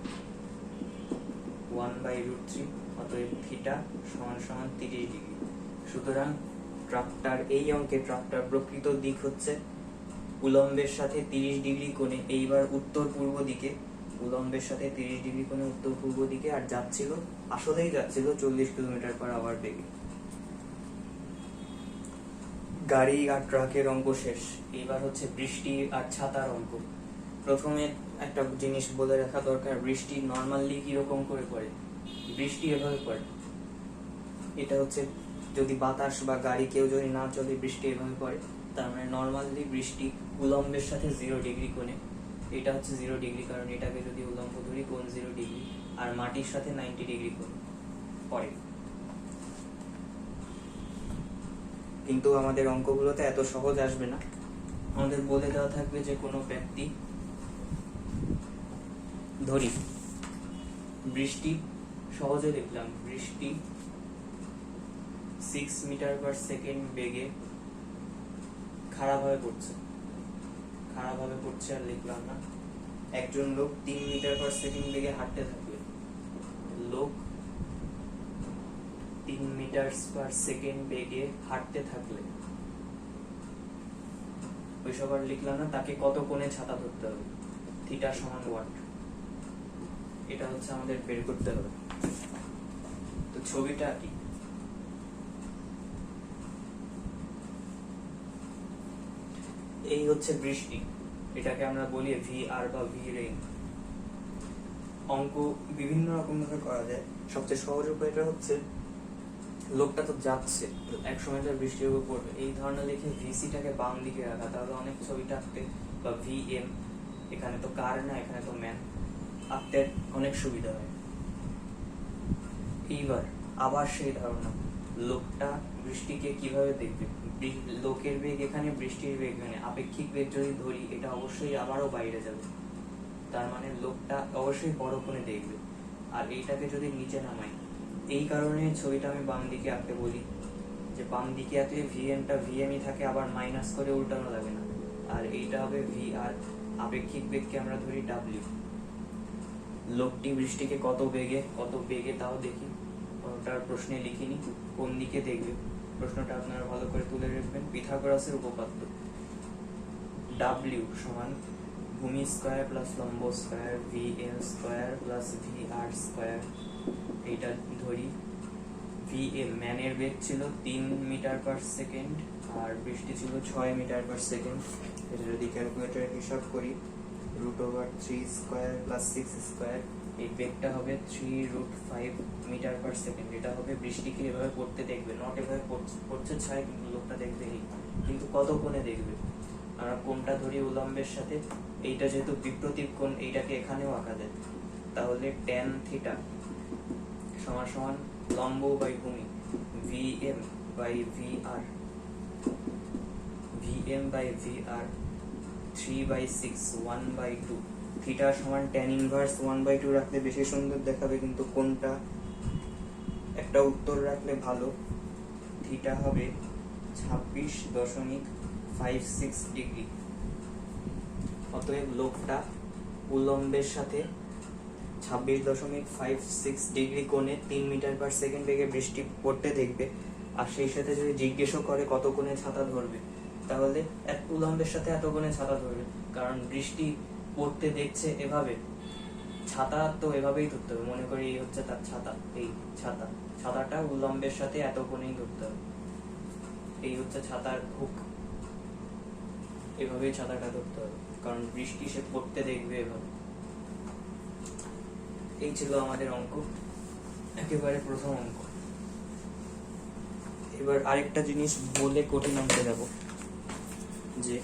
1/√3, অতএব θ = 30 ডিগ্রি। সুতরাং ট্রাকটার এই অঙ্কে ট্রাকটার প্রকৃত দিক হচ্ছে উলম্বের সাথে 30 ডিগ্রি কোণে, এইবার উত্তর পূর্ব দিকে, উলম্বের সাথে 30 ডিগ্রি কোণে উত্তর পূর্ব দিকে, আর যাচ্ছিল, আসলেই যাচ্ছিল 40 কিলোমিটার/আওয়ার বেগে। গাড়ি আর ট্রাকের অঙ্ক শেষ, এইবার হচ্ছে বৃষ্টি আর ছাতার অঙ্ক। প্রথমে একটা জিনিস বলে রাখা দরকার, বৃষ্টি নর্মালি কিরকম করে পড়ে। বৃষ্টি এভাবে পড়ে, এটা হচ্ছে যদি বাতাস বা গাড়ি কেউ যদি না চলে, বৃষ্টি এভাবে পড়ে। তার মানে নর্মালি বৃষ্টি উলম্বের সাথে 0 ডিগ্রি কোণে, এটা হচ্ছে 0 ডিগ্রি, কারণ এটাকে যদি উলম্ব ধরি, কোণ 0 ডিগ্রি, আর মাটির সাথে 90 ডিগ্রি কোণে পড়ে। কিন্তু আমাদের অঙ্কগুলোতে এত সহজ আসবে না। আমাদের বলে দেওয়া থাকবে যে কোনো ব্যক্তি, ধরি বৃষ্টি, সহজে লিখলাম, বৃষ্টি 6 মিটার/সেকেন্ড বেগে খারাপভাবে পড়ছে, আর লিখলাম না। একজন লোক 3 মিটার/সেকেন্ড বেগে হাঁটতে থাকবে। লোক 3 মিটার/সেকেন্ড বেগে হাঁটতে থাকলে, ওইসব আর লিখলাম না। তাকে কত কোণে ছাতা ধরতে হবে, θ = 1। এটা হচ্ছে আমাদের বের করতে হবে। তো ছবিটা কি, এই হচ্ছে বৃষ্টি, এটাকে আমরা বলি VR বা V-রেইন। অঙ্ক বিভিন্ন রকম ভাবে করা যায়। সবচেয়ে সহজ উপায়টা হচ্ছে, লোকটা তো যাচ্ছে, এক সময় তার বৃষ্টির উপর পড়বে, এই ধরনের লিখে VC-টাকে বাম দিকে রাখা, তাহলে অনেক ছবিটা আঁকতে, বা VM, এখানে তো কার না, এখানে তো ম্যান, আঁকতে অনেক সুবিধা হয়। এইবার আবার সেই ধারণা, লোকটা বৃষ্টিকে কিভাবে দেখবে। লোকের বেগ এখানে, বৃষ্টির বেগ এখানে, আপেক্ষিক বেগ যদি ধরি, এটা অবশ্যই আবারও বাইরে যাবে, তার মানে লোকটা অবশ্যই বড় কোণে দেখবে। আর এইটাকে যদি নিচে নামাই, এই কারণে ছবিটা আমি বাম দিকে আঁকতে বলি, যে বাম দিকে আঁকলে VMটা VMই থাকে, আবার মাইনাস করে উল্টানো লাগে না। আর এইটা হবে VR, আপেক্ষিক বেগকে আমরা ধরি W। লোকটি বৃষ্টিকে কত বেগে তাও দেখি, ওটার প্রশ্নে লিখিনি, কোন দিকে দেখবে, প্রশ্নটা আপনারা ভালো করে তুলে রাখবেন। পিথাগোরাসের উপপাদ্য, W = ভূমি স্কয়ার প্লাস লম্ব স্কয়ার, VL² প্লাস VR²। এইটা ধরি। VM, ম্যানের বেগ ছিল 3 মিটার/সেকেন্ড, আর বৃষ্টি ছিল 6 মিটার/সেকেন্ড। এটা যদি ক্যালকুলেটরে হিসাব করি, √3² প্লাস 6², এই বেগটা হবে 3√5 মিটার/সেকেন্ড। এটা হবে বৃষ্টিকে এভাবে পড়তে দেখবে, নট এভাবে পড়ছে ছায়, কিন্তু লোকটা দেখবে এই, কিন্তু কত কোণে দেখবে। আমরা কোণটা ধরি উলম্বের সাথে, এইটা যেহেতু বিপরীত কোণ, এইটাকে এখানেও আঁকা যায়, তাহলে tan θ = লম্ব বাই ভূমি, VM/VR, 3/6, 1/2। θ = tan ইনভার্স 1/2 রাখলে বেশি সুন্দর দেখাবে, কিন্তু কোনটা একটা উত্তর রাখলে ভালো, থিটা হবে 26.56 ডিগ্রি। অতএব লোকটা উল্লম্বের সাথে 26.56 ডিগ্রি কোণে 3 মিটার পার সেকেন্ড বেগে বৃষ্টি পড়তে দেখবে, আর সেই সাথে যদি জিজ্ঞেসও করে কত কোণে ছাতা ধরবে, তাহলে এক উল্লম্বের সাথে এত কোণে ছাতা ধরবে, কারণ বৃষ্টি পড়তে দেখছে এভাবে, ছাতা তো এভাবেই ধরতে হবে। মনে করি এই হচ্ছে তার ছাতা, এই ছাতাটা উল্লম্বের সাথে এত কোণেই ধরতে হবে, এই হচ্ছে ছাতার হুক, এভাবেই ছাতাটা ধরতে হবে, কারণ বৃষ্টি সে পড়তে দেখবে এভাবে। এই ছিল আমাদের অঙ্ক, একেবারে প্রথম অঙ্ক। এবার আরেকটা জিনিস বলে কঠিন অঙ্কে যাব, যে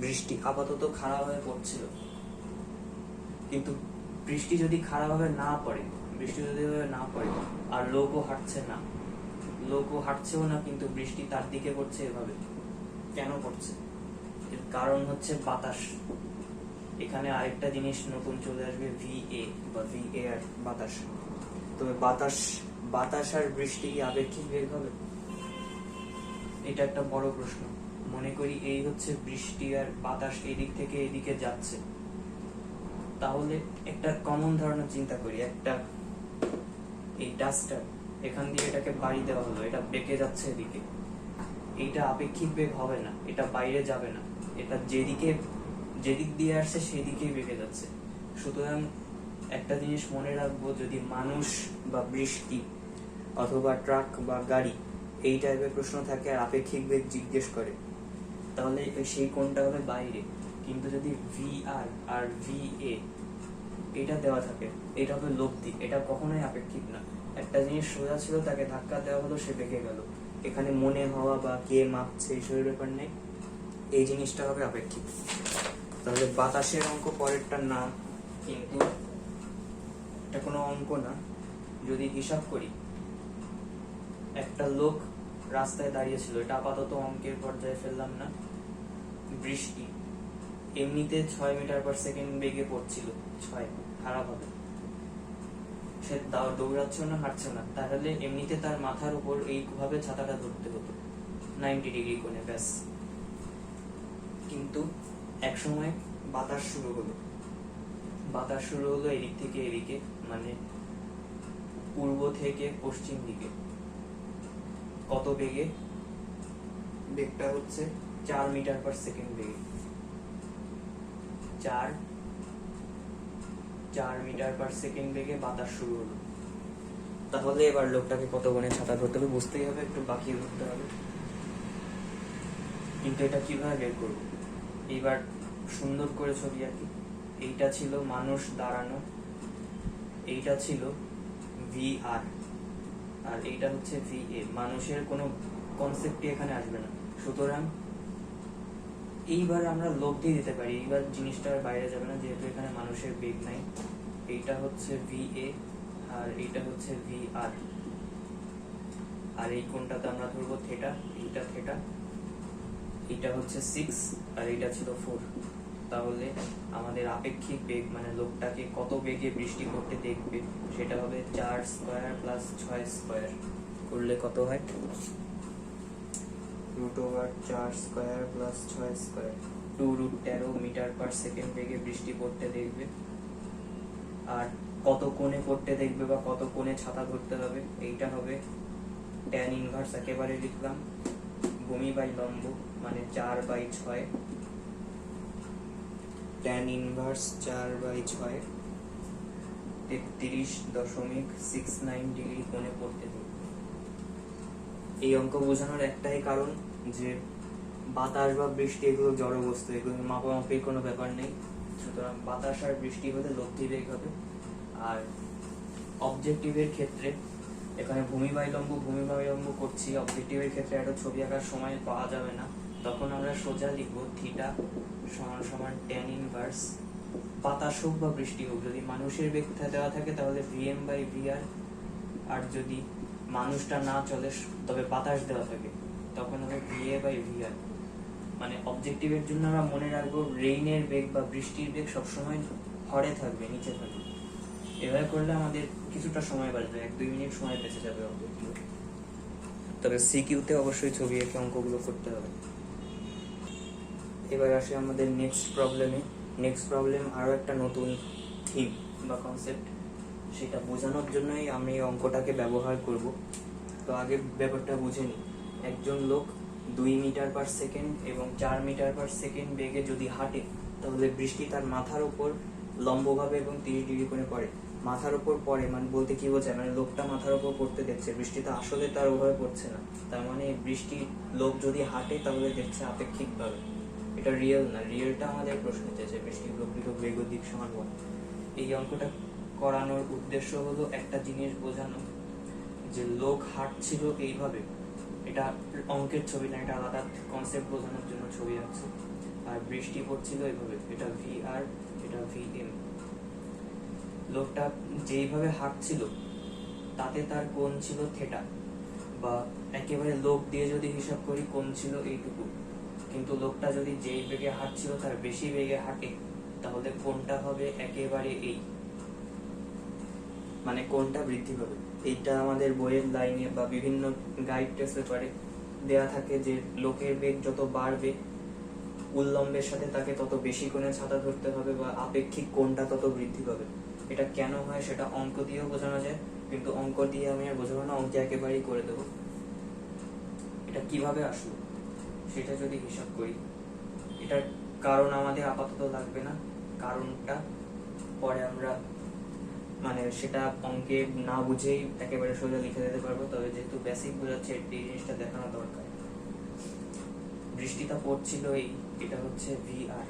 বৃষ্টি আপাতত খারাপ হয়ে পড়ছিল, কিন্তু বৃষ্টি যদি খারাপ ভাবে না পড়ে, আর লোকও হাঁটছেও না, কিন্তু বৃষ্টি তার দিকে পড়ছে এভাবে, কেন পড়ছে? এর কারণ হচ্ছে বাতাস। এখানে আরেকটা জিনিস নতুন চলে আসবে, VA বা VAR, বাতাস। তবে বাতাস আর বৃষ্টি কি আপেক্ষিক বেগ হবে? এটা একটা বড় প্রশ্ন। মনে করি এই হচ্ছে বৃষ্টি আর বাতাস এদিক থেকে এদিকে যাচ্ছে, তাহলে একটা কমন ধারণা চিন্তা করি, একটা এই ডাস্টার এখান দিয়ে এটাকে বাড়ি দেওয়া হলো, এটা বেঁকে যাচ্ছে এদিকে, এইটা আপেক্ষিক বেগ হবে না, এটা বাইরে যাবে না, এটা যেদিক দিয়ে আসছে সেদিকেই বেঁকে যাচ্ছে। সুতরাং একটা জিনিস মনে রাখবো, যদি মানুষ বা বৃষ্টি অথবা ট্রাক বা গাড়ি এই টাইপের প্রশ্ন থাকে আর আপেক্ষিক বেগ জিজ্ঞেস করে, তাহলে সেই কোণটা হবে বাইরে। কিন্তু যদি VR আর VA এটা দেওয়া থাকে, এটা হবে লব্ধি, এটা কখনোই আপেক্ষিক না। একটা জিনিস সোজা ছিল, তাকে ধাক্কা দেওয়া হলো, সে বেঁকে গেল, এখানে মনে হওয়া বা কে মাপছে এইসবের ব্যাপার নেই, এই জিনিসটা হবে আপেক্ষিক। তাহলে বাতাসের অঙ্ক পরেরটা না, কিন্তু এটা কোনো অঙ্ক না। যদি হিসাব করি, একটা লোক রাস্তায় দাঁড়িয়ে ছিল, এটা আপাতত অঙ্কের পর্যায়ে ফেললাম না, বৃষ্টি এমনিতে 6 মিটার পার সেকেন্ড বেগে পড়ছিল, 6 খারাপ হবে, সে দৌড়াচ্ছে না, হাঁটছে না, তাহলে এমনিতে তার মাথার উপর এইভাবে ছাতাটা ধরতে হতো 90 ডিগ্রি কোণে, ব্যাস। কিন্তু এক সময় বাতাস শুরু হলো এদিক থেকে এদিকে, মানে পূর্ব থেকে পশ্চিম দিকে। কত বেগে? বেগটা হচ্ছে 4 মিটার পার সেকেন্ড বেগে, 4 মিটার পার সেকেন্ড বেগে বাতাস শুরু হলো। তাহলে এবার লোকটাকে কত কোণে ছাতা ধরতে হবে বুঝতেই হবে, একটু বাকিয়ে ধরতে হবে। কিন্তু এটা কিভাবে বের করবো? এইবার সুন্দর করে ছবি আঁকি। এইটা ছিল মানুষ দাঁড়ানো, এইটা ছিল VR, আর এইটা হচ্ছে VA। মানুষের কোনো কনসেপ্টই এখানে আসবে না, সুতরাং এইবার আমরা লব্ধি দিতে পারি, এইবার জিনিসটা বাইরে যাবে না, যেহেতু এখানে মানুষের বেগ নাই। এইটা হচ্ছে VA আর এইটা হচ্ছে VR, আর এই কোণটাতে আমরা ধরবো থিটা, এইটা থিটা, এইটা হচ্ছে 6 আর এইটা ছিল 4। তাহলে আমাদের আপেক্ষিক বেগ, মানে লোকটাকে কত বেগে বৃষ্টি করতে দেখবে, সেটা হবে 4 স্কয়ার প্লাস 6 স্কয়ার করলে কত হয়? √4 square plus 6 square, 2√13 metre per second বেগে বৃষ্টি পড়তে দেখবে। আর কত কোণে পড়তে দেখবে বা কত কোণে ছাতা ধরতে হবে, এইটা হবে tan ইনভার্স, একেবারে লিখলাম, ভূমি বাই লম্ব, মানে 4/6, tan ইনভার্স 4/6, 33.69 ডিগ্রি কোণে পড়তে দেখবে। এই অঙ্ক বোঝানোর একটাই কারণ, যে বাতাস বা বৃষ্টি এগুলো জড় বস্তু, এগুলো মাপামাপির কোনো ব্যাপার নেই, সুতরাং বাতাস আর বৃষ্টি হলে লব্ধি বেগ হবে। আর অবজেক্টিভের ক্ষেত্রে এখানে ভূমি বাই লম্ব করছি, অবজেক্টিভের ক্ষেত্রে একটা ছবি আঁকার সময় পাওয়া যাবে না, তখন আমরা সোজা লিখবো থিটা সমান tan ইনভার্স, বাতাস হোক বা বৃষ্টি হোক, যদি মানুষের বেগ দেওয়া থাকে তাহলে VM/VR, আর যদি মানুষটা না চলে তবে বাতাস দেওয়া থাকে তখন হবে VA/VR। মানে অবজেক্টিভের জন্য আমরা মনে রাখবো রেইনের বেগ বা বৃষ্টির বেগ সবসময় হরে থাকবে, নিচে থাকবে। এভাবে করলে আমাদের কিছুটা সময় বাঁচবে, 1-2 মিনিট সময় বেঁচে যাবে অবজেক্টিভ। তবে সিকিউতে অবশ্যই ছবি এঁকে অঙ্কগুলো করতে হবে। এবার আসে আমাদের নেক্সট প্রবলেমে। নেক্সট প্রবলেম আরও একটা নতুন থিম বা কনসেপ্ট, সেটা বোঝানোর জন্যই আমি এই অঙ্কটাকে ব্যবহার করব। তো আগে ব্যাপারটা বুঝে নিই। একজন লোক 2 মিটার পার সেকেন্ড এবং 4 মিটার পার সেকেন্ড বেগে যদি হাঁটে, তাহলে বৃষ্টি তার মাথার উপর লম্বভাবে এবং 30 ডিগ্রি করে পড়ে। মাথার উপর পড়ে মানে বলতে কি বোঝায়, মানে লোকটা মাথার উপর পড়তে দেখছে, বৃষ্টিটা আসলে তার ওভাবে পড়ছে না। তার মানে বৃষ্টি লোক যদি হাঁটে তাহলে দেখছে আপেক্ষিকভাবে, এটা রিয়েল না। রিয়েলটা আমাদের প্রশ্ন চেয়েছে বৃষ্টির প্রকৃত বেগ ও দিক সমান বল। এই অঙ্কটা করানোর উদ্দেশ্য হলো একটা জিনিস বোঝানো, যে লোক হাঁটছিল এইভাবে, এটা অঙ্কের ছবি না, এটা আলাদা কনসেপ্ট বোঝানোর জন্য ছবি আছে। আর বৃষ্টি পড়ছিল এইভাবে, এটা ভি আর, এটা ভি এম। লোকটা যেইভাবে হাঁটছিল তাতে তার কোণ ছিল থেটা, বা একেবারে লোক দিয়ে যদি হিসাব করি কোণ ছিল এইটুকু। কিন্তু লোকটা যদি যেই বেগে হাঁটছিল তার বেশি বেগে হাঁটে, তাহলে কোণটা হবে একেবারে এই, মানে কোণটা বৃদ্ধি পাবে। এইটা আমাদের বইয়ের লাইনে বা বিভিন্ন গাইড টেস্ট পেপারে দেয়া থাকে যে লোকের বেগ যত বাড়বে উল্লম্বের সাথে তাকে তত বেশি কোণে ছাতা ধরতে হবে বা আপেক্ষিক কোণটা তত বৃদ্ধি পাবে। এটা কেন হয় সেটা অঙ্ক দিয়েও বোঝানো যায়, কিন্তু অঙ্ক দিয়ে আমি আর বোঝাবো না, অঙ্কে একেবারেই করে দেবো। এটা কিভাবে আসলো সেটা যদি হিসাব করি, এটার কারণ আমাদের আপাতত লাগবে না, কারণটা পরে আমরা মানে সেটা অঙ্কে না বুঝেই একেবারে সোজা লিখে দিতে পারবো। তবে যেহেতু বেসিক বোঝাচ্ছে এই জিনিসটা দেখানো দরকার। বৃষ্টিটা পড়ছিল এই, এটা হচ্ছে ভি আর।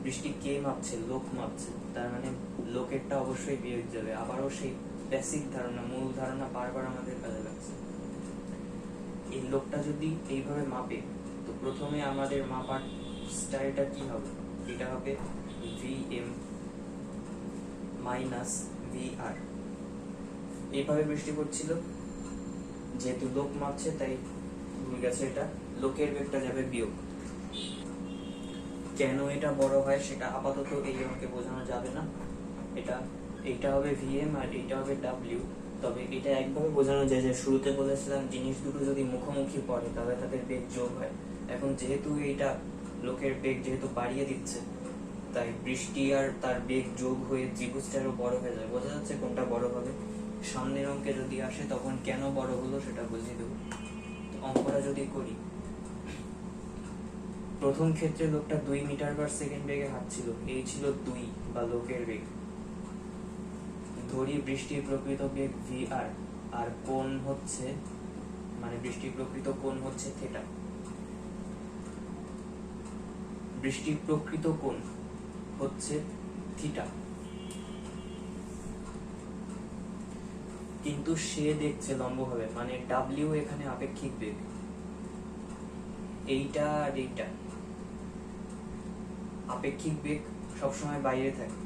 বৃষ্টি কে মাপছে? লোক মাপছে, তার মানে লোকেরটা অবশ্যই বিয়োগ যাবে। আবারও সেই বেসিক ধারণা, মূল ধারণা বারবার আমাদের কাজে লাগছে। এই লোকটা যদি এইভাবে মাপে, তো প্রথমে আমাদের মাপার স্টাইলটা কি হবে? এটা হবে ভি এম মাইনাস ভি আর। এইভাবে বৃষ্টি পড়ছিল, যেহেতু লোক মাপছে তাই ভুল গেছে, এটা লোকের বেগটা যাবে বিয়োগ। কেন এটা বড় হয় সেটা আপাতত এই অঙ্কে বোঝানো যাবে না। এটা হবে ভিএম আর এটা হবে ডাব্লিউ। তবে এটা একভাবে বোঝানো যায় যে শুরুতে বলেছিলাম জিনিস দুটো যদি মুখোমুখি পড়ে তাহলে তাদের বেগ যোগ হয়। এখন যেহেতু এইটা লোকের বেগ যেহেতু বাড়িয়ে দিচ্ছে, তাই বৃষ্টি আর তার বেগ যোগ হয়ে ত্রিভুজটা আরো বড় হয়ে যায়। বোঝা যাচ্ছে কোনটা বড় হবে। সামনের অঙ্কে যদি আসে তখন কেন বড় হলো সেটা বুঝিয়ে দেবো। অঙ্কটা যদি করি, প্রথম ক্ষেত্রে লোকটা 2 মিটার পার সেকেন্ড বেগে হাঁটছিল, এই ছিল 2 বা লোকের বেগ। ধরি বৃষ্টির প্রকৃত বেগ ভি আর, আর কোণ হচ্ছে মানে বৃষ্টির প্রকৃত কোণ হচ্ছে থেটা। বৃষ্টির প্রকৃত কোণ হচ্ছে থিটা, কিন্তু সে দেখছে লম্বভাবে, মানে ডাব্লিউ এখানে আপেক্ষিক বেগ। এইটা আর এইটা আপেক্ষিক বেগ সবসময় বাইরে থাকে,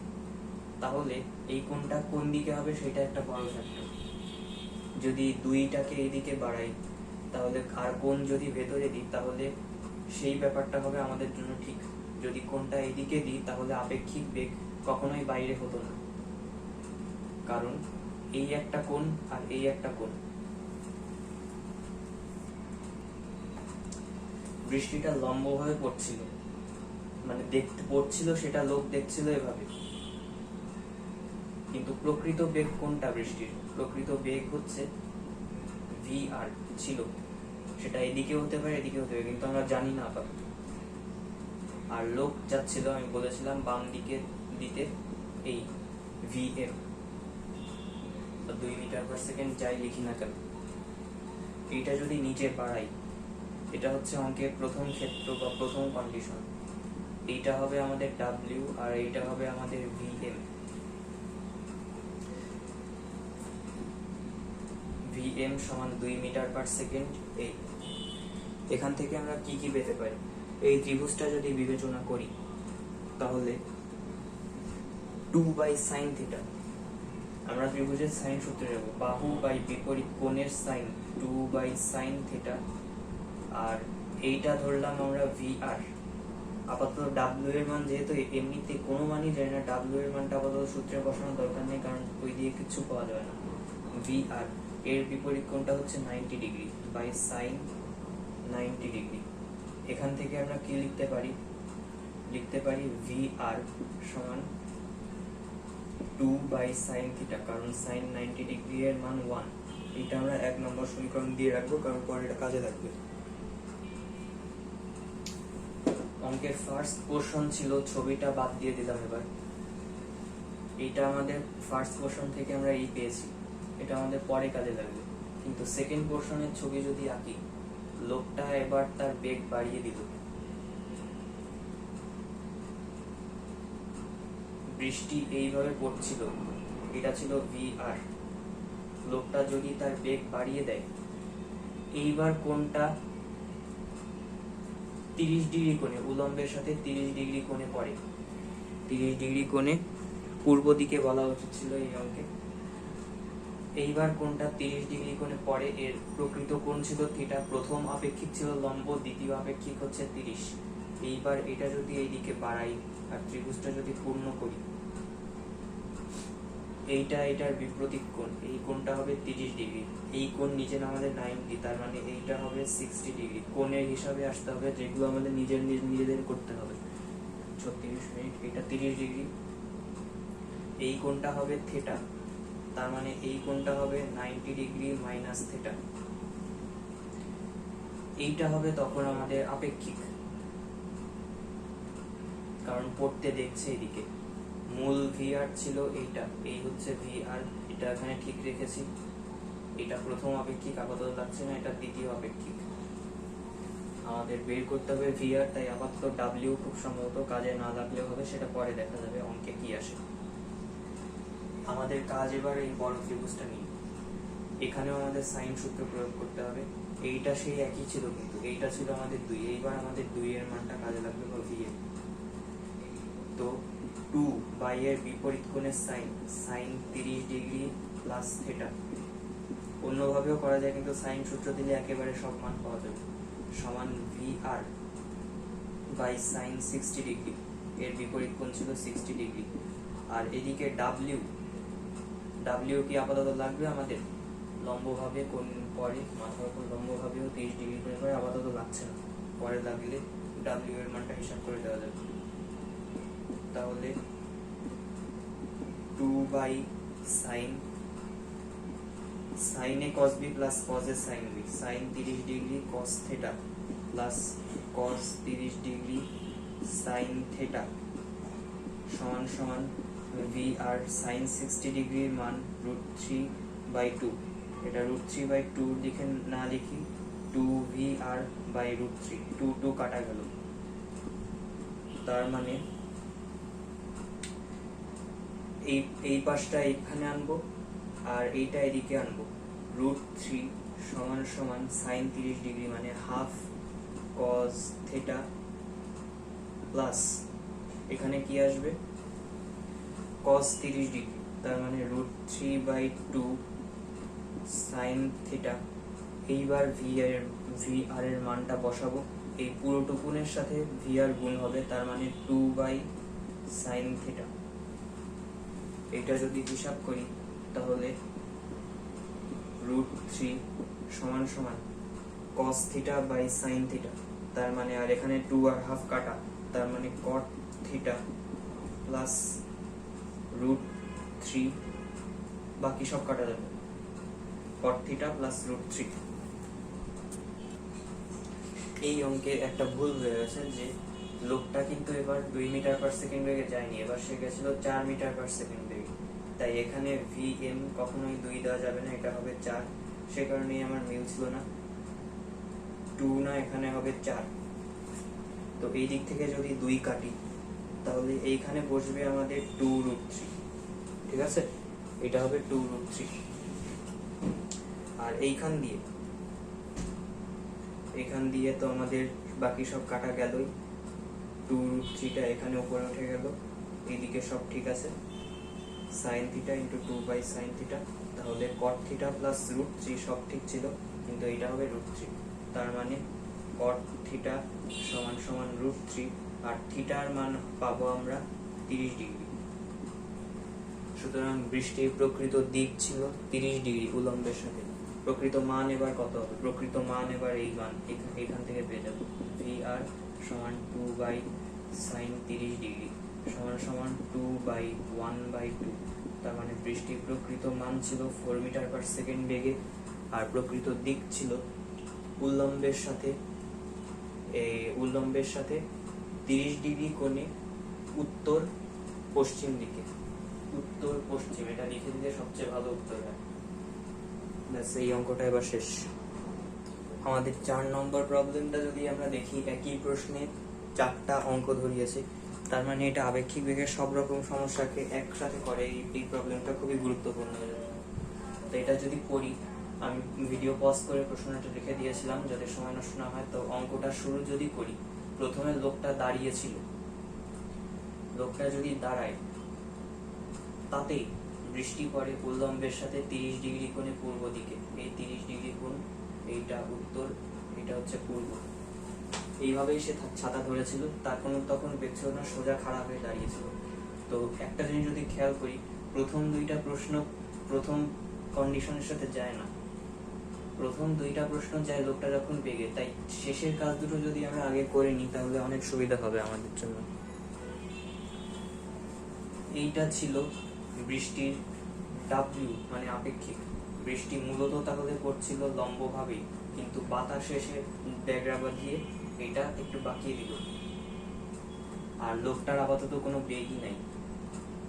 তাহলে এই কোণটা কোন দিকে হবে সেটা একটা বড় ফ্যাক্টর। যদি 2টাকে এইদিকে বাড়াই তাহলে, আর কোণ যদি ভেতরে দিই তাহলে সেই ব্যাপারটা হবে আমাদের জন্য ঠিক। যদি কোণটা এইদিকে দিই তাহলে আপেক্ষিক বেগ কখনোই বাইরে হতো না, কারণ এই একটা কোণ আর এই একটা কোণ। বৃষ্টিটা লম্বভাবে পড়ছিল, মানে দেখতে পড়ছিল, সেটা লোক দেখছিল এভাবে। কিন্তু প্রকৃত বেগ কোনটা বৃষ্টির? প্রকৃত বেগ হচ্ছে ভি আর ছিল, সেটা এদিকে হতে পারে এদিকে হতে পারে, কিন্তু আমরা জানি না আপাতত। আর লোক যাচ্ছিল, আমি বলেছিলাম বাম দিকে দিতে, এই V M 2 metre per second যাই লিখি না কেন, এইটা যদি নিচে বাড়াই, এটা হচ্ছে অঙ্কের প্রথম ক্ষেত্র বা প্রথম কন্ডিশন। এইটা হবে আমাদের ডাব্লিউ আর এইটা হবে আমাদের ভি এম। ভি এম সমান 2 মিটার পার সেকেন্ড। এই এখান থেকে আমরা কি কি পেতে পারি? এই ত্রিভুজটা যদি বিবেচনা করি তাহলে 2 বাই সাইন থিটা, আমরা ত্রিভুজের সাইন সূত্রে যাব, বাহু বাই বিপরীত কোণের সাইন 2 বাই সাইন থিটা। আর এইটা ধরলাম আমরা ভি আর। আপাতত ডাব্লিউ এর মান যেহেতু এমনিতে কোনো মানই যায় না, ডাব্লিউ এর মানটা আপাতত সূত্রে বসানোর দরকার নেই, কারণ ওই দিয়ে কিছু পাওয়া যাবে না। ভি আর এর বিপরীত কোণটা হচ্ছে 90 ডিগ্রি বাই সাইন 90 ডিগ্রি। এখান থেকে আমরা কি লিখতে পারি ভি আর সমান 2 বাই সাইন থিটা, কারণ সাইন 90 ডিগ্রি এর মান 1। এটা আমরা 1 নম্বর সমীকরণ দিয়ে রাখবো, কারণ পরে এটা কাজে লাগবে। অঙ্কের ফার্স্ট পোর্শন ছিল, ছবিটা বাদ দিয়ে দিলাম। এবার এটা আমাদের ফার্স্ট পোর্শন থেকে আমরা এই পেয়েছি, এটা আমাদের পরে কাজে লাগবে। কিন্তু সেকেন্ড পোর্শনের ছবি যদি আঁকি, লোকটা এবার তার বেগ বাড়িয়ে দিল। বৃষ্টি এইভাবে পড়ছিল, এটা ছিল ভি আর। লোকটা যদি তার বেগ বাড়িয়ে দেয়, এইবার কোণটা 30 ডিগ্রি কোণে, উলম্বের সাথে 30 ডিগ্রি কোণে পড়ে। 30 ডিগ্রি কোণে পূর্ব দিকে বলা উচিত ছিল এই অঙ্কে। এইবার কোণটা 30 ডিগ্রি কোণে পড়ে। এর প্রকৃত কোণ ছিল থিটা। প্রথম আপেক্ষিক ছিল লম্ব, দ্বিতীয় আপেক্ষিক হচ্ছে 30। এইবার এটা যদি এইদিকে বাড়াই আর ত্রিভুজটা যদি পূর্ণ করি, এইটা এটার বিপরীত কোণ, এই কোণটা হবে 30 ডিগ্রি। এই কোণ নিচে আমাদের 90, তার মানে এইটা হবে 60 ডিগ্রি। কোণের হিসাবে আসতে হবে, যেগুলো আমাদের নিজেদের করতে হবে। 36 মিনিট, এটা 30 ডিগ্রি। এই কোণটা হবে থিটা, তার মানে এই কোণটা হবে 90 ডিগ্রি মাইনাস থিটা। এইটা হবে তখন আমাদের আপেক্ষিক, কারণ পড়তে দেখছে এদিকে। মূল ভি আর ছিল এইটা, এই হচ্ছে ভি আর, এটা এখানে ঠিক রেখেছি। এটা প্রথম আপেক্ষিক, আপাতত লাগছে না, এটা দ্বিতীয় আপেক্ষিক। আমাদের বের করতে হবে ভি আর, তাই আপাতত ডাব্লিউ খুব সম্ভবত কাজে না লাগলেও হবে, সেটা পরে দেখা যাবে অঙ্কে কি আসে। আমাদের কাজ এবার এই বড় ত্রিভুজটা নিয়ে। এখানেও আমাদের সাইন সূত্র প্রয়োগ করতে হবে। এইটা সেই একই ছিল, কিন্তু এইটা ছিল আমাদের 2। এইবার আমাদের 2 এর মানটা কাজে লাগবে ভি এর। তো 2 বাই এর বিপরীত কোণের sine, sine 30 degree plus theta. অন্যভাবেও করা যায়, কিন্তু সাইন সূত্র দিলে একেবারে সব মান পাওয়া যাবে। সমান V R by sine 60 degree. এর বিপরীত কোণ ছিল 60 ডিগ্রি। আর এদিকে ডাব্লিউ কি আপাতত লাগবে আমাদের লম্বভাবে কোণ পরে, মাথার উপর লম্বভাবেও 30 ডিগ্রি করে পরে, আপাতত লাগছে না, পরে লাগলে ডাব্লিউ এর মানটা হিসাব করে দেওয়া যাবে। তাহলে 2 বাই সাইন, সাইনে cos b plus cos A sine b, sine 30 degree cos theta plus cos 30 degree sine theta সমান সমান ভি আর সাইন 60 ডিগ্রির মান √3/2। এটা √3/2 লিখে না লিখি 2vr/√3, 2 কাটা গেল। তার মানে এই পাশটা এখানে আনবো আর এইটা এদিকে আনবো। √3 সমান সমান সাইন 30 ডিগ্রি মানে হাফ cos থিটা প্লাস এখানে কি আসবে cos 30 ডিগ্রি, তার মানে √3/2 সাইন থিটা। এইবার ভি আর এর মানটা বসাবো। এই পুরোটুকুনের সাথে ভি আর গুণ হবে, তার মানে 2 বাই সাইন থিটা। এটা যদি হিসাব করি তাহলে √3 সমান সমান cos theta by sine theta, তার মানে আর এখানে 2 আর হাফ কাটা, তার মানে cot থিটা প্লাস √3, বাকি সব কাটা যাবে, cot থিটা প্লাস √3। এই অঙ্কে একটা ভুল হয়ে গেছে, যে লোকটা কিন্তু এবার 2 মিটার পার সেকেন্ড বেগে যায়নি, এবার সে গেছিল 4 মিটার পার সেকেন্ড বেগে। তাই এখানে vm কখনোই 2 দেওয়া যাবে না, এটা হবে 4। সে কারণেই আমার মিল ছিল না, 2 না, এখানে হবে 4। তো এই দিক থেকে যদি 2 কাটি তাহলে এইখানে বসবে আমাদের 2√3, ঠিক আছে? এটা হবে 2√3। আর এইখান দিয়ে তো আমাদের বাকি সব কাটা গেলই, 2√3টা এখানে উপরে উঠে গেল, এইদিকে সব ঠিক আছে। Sine theta into 2 by sine theta, তাহলে cot থিটা প্লাস √3 সব ঠিক ছিল, কিন্তু এটা হবে √3, তার মানে cot থিটা সমান সমান √3, আর থিটার মান পাবো আমরা 30 ডিগ্রি। সুতরাং বৃষ্টির প্রকৃত দিক ছিল 30 ডিগ্রি উলম্বের সাথে। প্রকৃত মান এবার কত হবে? প্রকৃত মান এবার এই মান এখান থেকে পেয়ে যাবো। ভি আর সমান 2/sin30° সমান সমান 2/1/2। তার মানে বৃষ্টির প্রকৃত মান ছিল 4 মিটার পার সেকেন্ড বেগে, আর প্রকৃত দিক ছিল উল্লম্বের সাথে 30° কোণে উত্তর পশ্চিম দিকে। উত্তর পশ্চিম এটা লিখে দিলে সবচেয়ে ভালো উত্তর হয়। ব্যাস, এই অঙ্কটা এবার শেষ। আমাদের 4 নম্বর প্রবলেমটা যদি আমরা দেখি, একই প্রশ্নে 4টা অঙ্ক ধরিয়েছে, তার মানে এটা আপেক্ষিক বেগের সব রকম সমস্যাকে একসাথে করে। এই প্রবলেমটা খুবই গুরুত্বপূর্ণ হয়ে যাবে। তো এটা যদি করি, আমি ভিডিও পজ করে প্রশ্নটা লিখে দিয়েছিলাম যাতে সময় নষ্ট না হয়। তো অঙ্কটা শুরু যদি করি, প্রথমে লোকটা দাঁড়িয়েছিল, লোকটা যদি দাঁড়ায়, তাতেই বৃষ্টি পড়ে উল্লম্বের সাথে 30° কোণে পূর্ব দিকে। এই 30° কোণ, এইটা উত্তর, এটা হচ্ছে পূর্ব। এইভাবেই সে ছাতা ধরেছিল, তার কোনো তখন বেগ ছিল না, সোজা খাড়া হয়ে দাঁড়িয়েছিল। তো একটা জিনিস যদি খেয়াল করি, প্রথম দুইটা প্রশ্ন প্রথম কন্ডিশনের সাথে যায় না। প্রথম দুইটা প্রশ্ন যায় লোকটা যখন বেগে, তাই শেষের কাজ দুটো যদি আমরা আগে করে নিই তাহলে অনেক সুবিধা হবে আমাদের জন্য। এইটা ছিল বৃষ্টির ডাব্লিউ মানে আপেক্ষিক। বৃষ্টি মূলত তাহলে পড়ছিল লম্বভাবেই, কিন্তু বাতাস এসে ব্যাগরাবার দিয়ে এটা একটু বাঁকিয়ে দিল। আর লোকটার আপাতত কোনো বেগই নাই,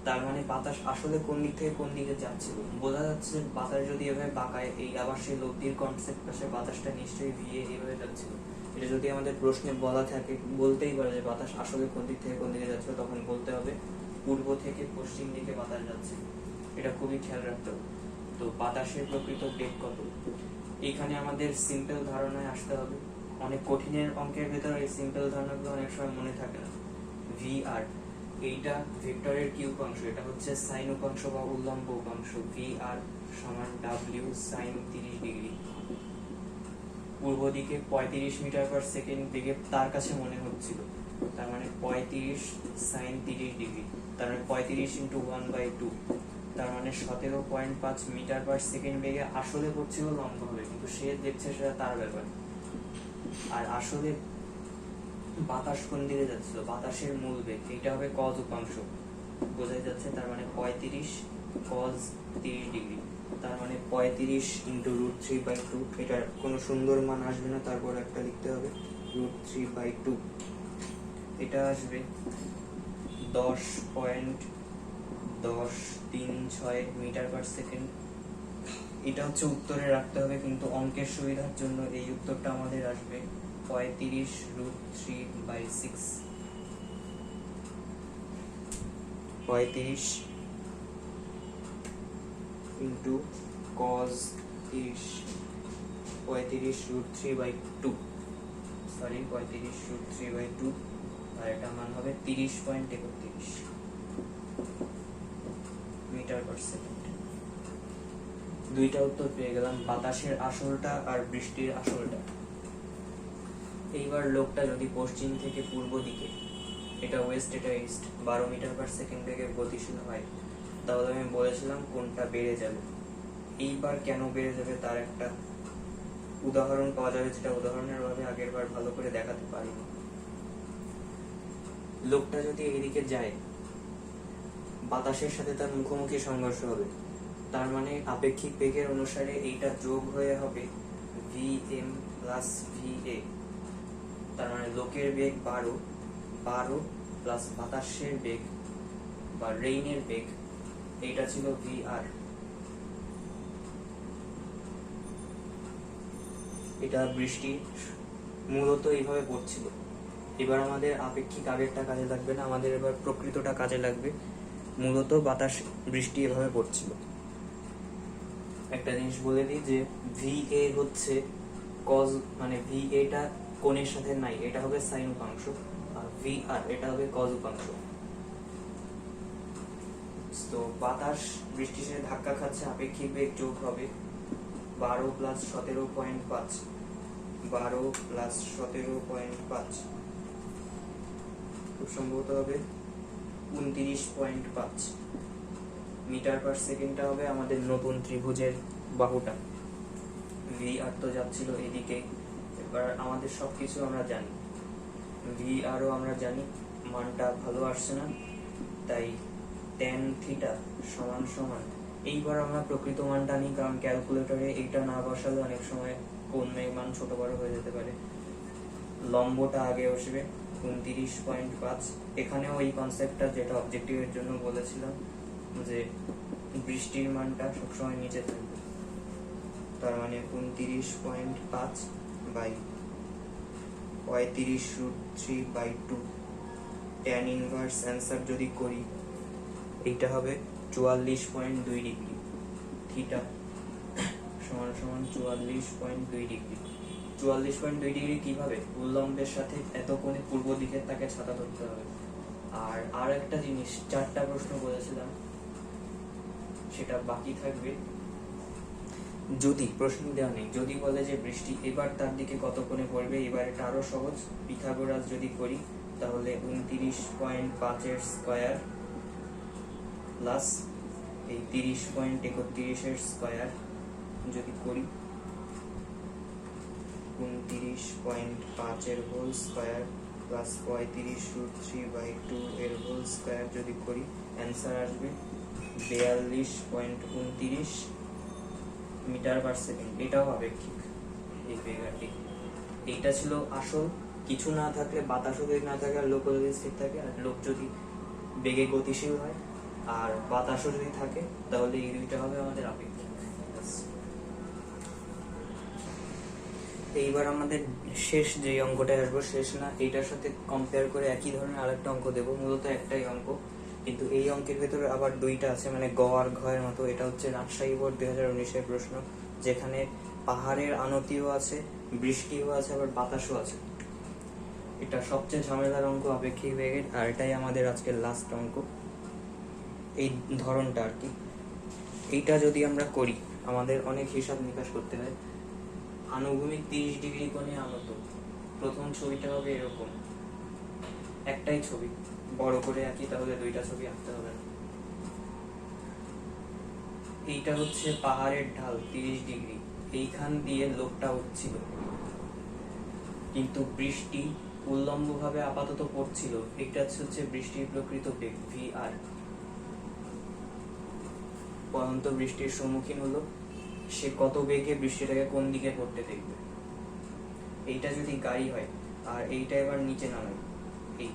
তার মানে বাতাস আসলে কোন দিক থেকে কোন দিকে যাচ্ছিল বোঝা যাচ্ছে। বাতাস যদি এভাবে বাঁকায়, এই আবার সেই লোকটির কনসেপ্ট আসে, বাতাসটা নিশ্চয়ই ভিএ এভাবে যাচ্ছিল। এটা যদি আমাদের প্রশ্নে বলা থাকে, বলতেই পারে যে বাতাস আসলে কোন দিক থেকে কোন দিকে যাচ্ছিল, তখন বলতে হবে পূর্ব থেকে পশ্চিম দিকে বাতাস যাচ্ছে। এটা খুবই খেয়াল রাখতে হবে। তো বাতাসের প্রকৃত বেগ কত, এখানে আমাদের সিম্পল ধারণায় আসতে হবে। অনেক কঠিনের অঙ্কের ভেতরে এই সিম্পল ধারণাগুলো অনেক সময় মনে থাকে না। ভি আর, এইটা ভেক্টরের কি উপাংশ? এটা হচ্ছে সাইন উপাংশ বা উল্লম্ব উপাংশ। ভি আর সমান ডাব্লিউ সাইন 30°। পূর্ব দিকে 35 মিটার পার সেকেন্ড বেগে তার কাছে মনে হচ্ছিল, তার মানে 35 সাইন 30°, তার মানে 35 ইন্টু 1/2, তার মানে 17.5 মিটার পার সেকেন্ড বেগে আসলে পড়ছিল লম্ব হবে, কিন্তু সে দেখছে সেটা তার ব্যাপার। আর আসলে বাতাস কোন দিকে যাচ্ছিল, বাতাসের মূল বেগ এটা হবে কজ উপাংশ, বোঝাই যাচ্ছে। তার মানে 35 কজ 30°, তার মানে 35 ইন্টু √3/2। এটার কোনো সুন্দর মান আসবে না, তারপর একটা লিখতে হবে √3/2। এটা আসবে 10.1036 মিটার পার সেকেন্ড। এটা হচ্ছে উত্তরে রাখতে হবে, কিন্তু অঙ্কের সুবিধার জন্য এই উত্তরটা আমাদের আসবে 35 √3/6। 35 ইন্টু কজ 30, 35 √3/2, সরি 35 √3/2, আর এটা মান হবে 30.31 মিটার পার সেকেন্ড। দুইটা উত্তর পেয়ে গেলাম, বাতাসের আসলটা আর বৃষ্টির আসলটা। এইবার লোকটা যদি পশ্চিম থেকে পূর্ব দিকে, এটা ওয়েস্ট এটা ইস্ট, 12 মিটার পার সেকেন্ড বেগে গতিশীল হয়, তাহলে আমি বলেছিলাম কোনটা বেড়ে যাবে। এইবার কেন বেড়ে যাবে তার একটা উদাহরণ পাওয়া যাবে, যেটা উদাহরণের ভাবে আগের বার ভালো করে দেখাতে পারিনি। লোকটা যদি এইদিকে যায়, বাতাসের সাথে তার মুখোমুখি সংঘর্ষ হবে, তার মানে আপেক্ষিক বেগের অনুসারে এইটা যোগ হয়ে হবে vm প্লাস va। তার মানে লোকের বেগ 12 প্লাস বাতাসের বেগ বা রেইনের বেগ, এইটা ছিল vr। এটা বৃষ্টি মূলত এইভাবে পড়ছিল। এবার আমাদের আপেক্ষিক আগেরটা কাজে লাগবে না, আমাদের এবার প্রকৃতটা কাজে লাগবে। মূলত বাতাস বৃষ্টি এভাবে পড়ছিল। একটা জিনিস বলে দিই যে VA হচ্ছে কজ, মানে VA-টা কোণের সাথে নাই, এটা হবে সাইন উপাংশ, আর VR এটা হবে কজ উপাংশ। তো বাতাস বৃষ্টির সাথে ধাক্কা খাচ্ছে, আপেক্ষিক বেগ যোগ হবে 12 প্লাস 17.5, 12 প্লাস 17.5 খুব সম্ভবত হবে 29.5 মিটার পার সেকেন্ডটা হবে আমাদের নতুন ত্রিভুজের বাহুটা। ভি আর তো যাচ্ছিল এদিকে। এবার আমাদের সবকিছু আমরা জানি, ভি আরও আমরা জানি, মানটা ভালো আসছে না, তাই tan থিটা সমান সমান, এইবার আমরা প্রকৃত মানটা নিই, কারণ ক্যালকুলেটরে এইটা না বসালে অনেক সময় কোণের মান ছোট বড় হয়ে যেতে পারে। লম্বটা আগে আসবে 29.5। এখানেও এই কনসেপ্টটা যেটা অবজেক্টিভের জন্য বলেছিলাম, যে বৃষ্টির মানটা সবসময় নিচে থাকবে, তার মানে 29.5 বাই 35√3/2। ট্যান ইনভার্স অ্যান্সার যদি করি, এইটা হবে 44.2 ডিগ্রি। থিটা সমান সমান 44.2 ডিগ্রি। 44.2 ডিগ্রি কিভাবে? উল্লম্বের সাথে এত কোণে পূর্ব দিকের তাকে ছাতা ধরতে হবে। আর একটা জিনিস, 4টা প্রশ্ন বলেছিলাম, সেটা বাকি থাকবে। যদি প্রশ্ন দেওয়া নেই, যদি বলে যে বৃষ্টি এবার তার দিকে কত কোণে পড়বে, এবার এটা আরো সহজ। পিথাগোরাস যদি করি, তাহলে 29.5 এর স্কয়ার প্লাস এই 30.31 এর স্কয়ার যদি করি, 29.5 এর হোল স্কয়ার প্লাস 35√3/2 এর হোল স্কয়ার যদি করি, অ্যান্সার আসবে 42.29 মিটার পার সেকেন্ড। এটাও আপেক্ষিক এই বেগাটি। এইটা ছিল আসল। কিছু না থাকলে, বাতাসও যদি না থাকে আর লোকও যদি স্থির থাকে, আর লোক যদি বেগে গতিশীল হয় আর বাতাসও যদি থাকে, তাহলে এই দুইটা হবে আমাদের আপেক্ষিক। এইবার আমাদের শেষ যে অঙ্কটা আসবো, শেষ না, এইটার সাথে কম্পেয়ার করে একই ধরনের আরেকটা অঙ্ক দেবো। মূলত একটাই অঙ্ক, কিন্তু এই অঙ্কের ভেতরে আবার দুইটা আছে, মানে গ আর ঘ এর মতো। এটা হচ্ছে রাজশাহী বোর্ড 2019-এর প্রশ্ন, যেখানে পাহাড়ের আনতিও আছে, বৃষ্টিও আছে, আবার বাতাসও আছে। এটা সবচেয়ে ঝামেলার অঙ্ক আপেক্ষিক বেগের, আর এটাই আমাদের আজকের লাস্ট অঙ্ক, এই ধরনটা আর কি। এইটা যদি আমরা করি, আমাদের অনেক হিসাব নিকাশ করতে হয়। আনুভূমিক 30 ডিগ্রি কোণে আনত। প্রথম ছবিটা হবে এরকম, একটাই ছবি, বড় করে আঁকি, তাহলে দুইটা ছবি আঁকতে হবে না। এইটা হচ্ছে পাহাড়ের ঢাল 30 ডিগ্রি, এইখান দিয়ে লোকটা উঠছিল, কিন্তু বৃষ্টি উল্লম্ব ভাবে আপাতত পড়ছিল। এটা হচ্ছে বৃষ্টির প্রকৃত বেগ ভি আর। পরন্ত বৃষ্টির সম্মুখীন হলো, সে কত বেগে বৃষ্টিটাকে কোন দিকে পড়তে দেখবে। এইটা যদি গাড়ি হয় আর এইটা এবার নিচে নামে, এই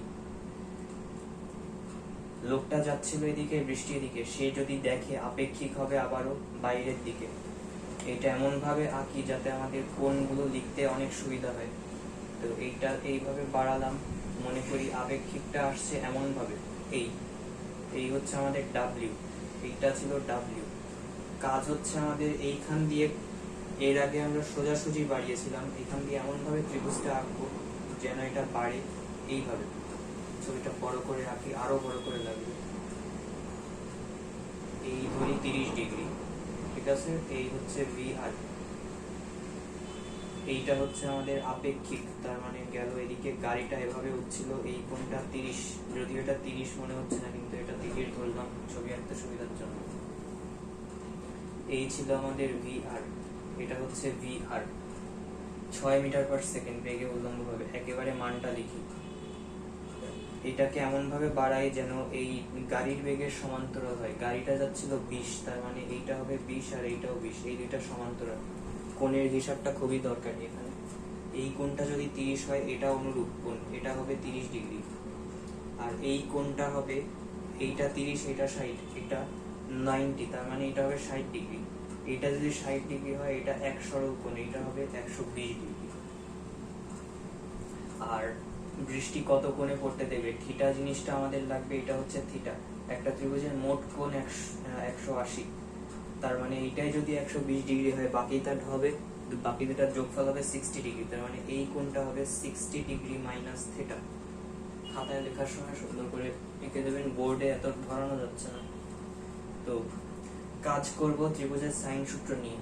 লোকটা যাচ্ছিল এদিকে, বৃষ্টি এদিকে, সে যদি দেখে আপেক্ষিক হবে আবারও বাইরের দিকে। এটা এমন ভাবে আঁকি যাতে আমাদের কোণগুলো লিখতে অনেক সুবিধা হয়। তো এইটা এইভাবে বাড়ালাম, মনে করি আপেক্ষিকটা আসছে এমন ভাবে, এই হচ্ছে আমাদের ডাব্লিউ, এইটা ছিল ডাব্লিউ। কাজ হচ্ছে আমাদের এইখান দিয়ে, এর আগে আমরা সোজাসুজি বাড়িয়েছিলাম, এখান দিয়ে এমন ভাবে ত্রিভুজটা আঁকবো যেন এটা বাড়ে এইভাবে। ছবিটা বড় করে আঁকি, আরো বড় করে লাগবে। এই ধরি 30 ডিগ্রি, ঠিক আছে। এই হচ্ছে ভি আর, এইটা হচ্ছে আমাদের আপেক্ষিক। তার মানে গেল এদিকে গাড়িটা এভাবে উঠছিল, এই কোণটা 30, যদিও এটা 30 মনে হচ্ছে না, কিন্তু এটা 30 ধরলাম ছবি আঁকতে সুবিধার জন্য। এই ছিল আমাদের ভি আর। এটা হচ্ছে ভি আর, 6 মিটার পার সেকেন্ড বেগে উল্লম্ব ভাবে। একেবারে মানটা লিখি, এটাকে এমন ভাবে বাড়াই যেন এই গাড়ির বেগের সমান্তরাল হয়। গাড়িটা যাচ্ছিল 20, তার মানে এইটা হবে 20 আর এইটাও 20, এই দুইটা সমান্তরাল। কোণের হিসাবটা খুবই দরকারি এখানে। এই কোণটা যদি 30 হয়, এটা অনুরূপ কোণ, এটা হবে 30 ডিগ্রি। আর এই কোণটা হবে, এইটা 30, এটা 60, এটা 90, তার মানে এটা হবে 60 ডিগ্রি। এটা যদি 60 ডিগ্রি হয়, এটা এক সরল কোণ, এটা হবে 120 ডিগ্রি। আর বৃষ্টি কত কোণে পড়তে দেবে, থিটা জিনিসটা আমাদের লাগবে। এটা হচ্ছে থিটা, একটা ত্রিভুজের মোট কোণ 180, তার মানে এইটাই যদি 120 ডিগ্রি হয়, বাকিটা হবে, বাকি দুটার যোগফল হবে 60 ডিগ্রি, তার মানে এই কোণটা হবে 60 ডিগ্রি মাইনাস থিটা। খাতায় লেখার সময় সুন্দর করে এঁকে দেবেন, বোর্ডে এত ধরানো যাচ্ছে না। তো কাজ করব ত্রিভুজের সাইন সূত্র নিয়ে।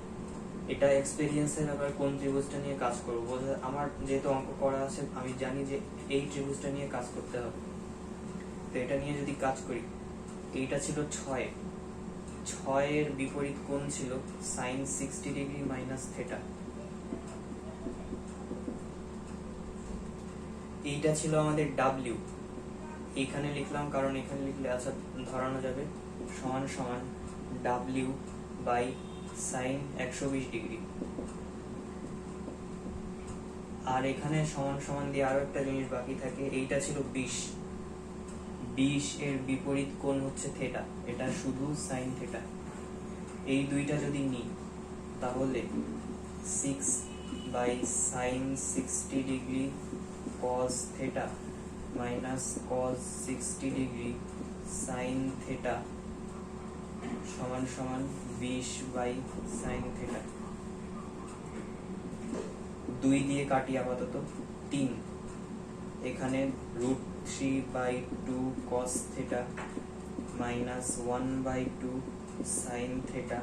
এটা এক্সপেরিয়েন্সের ব্যাপার, কোন ত্রিভুজটা নিয়ে কাজ করব। আমার যেহেতু অঙ্ক করা আছে, আমি জানি যে এই ত্রিভুজটা নিয়ে কাজ করতে হবে। তো এটা নিয়ে যদি কাজ করি, এইটা ছিল 6, 6 এর বিপরীত কোণ ছিল sin 60 ডিগ্রি মাইনাস থেটা। এইটা ছিল আমাদের W, এখানে লিখলাম কারণ এখানে লিখলে আচ্ছা ধরানো যাবে, সমান সমান W বাই sin 120 ডিগ্রি। আর এখানে সমান সমান দিয়ে আরো একটা জিনিস বাকি থাকে, এইটা ছিল 20 এর বিপরীত কোণ হচ্ছে থেটা, এটা শুধু sin থেটা। এই দুইটা যদি নিই তাহলে 6 by sin 60 degree cos theta minus cos 60 degree sin theta সমান সমান 20 বাই sin থেটা। 2 দিয়ে কাটি আপাতত, 3, এখানে √3/2 cos theta minus 1/2 sin theta,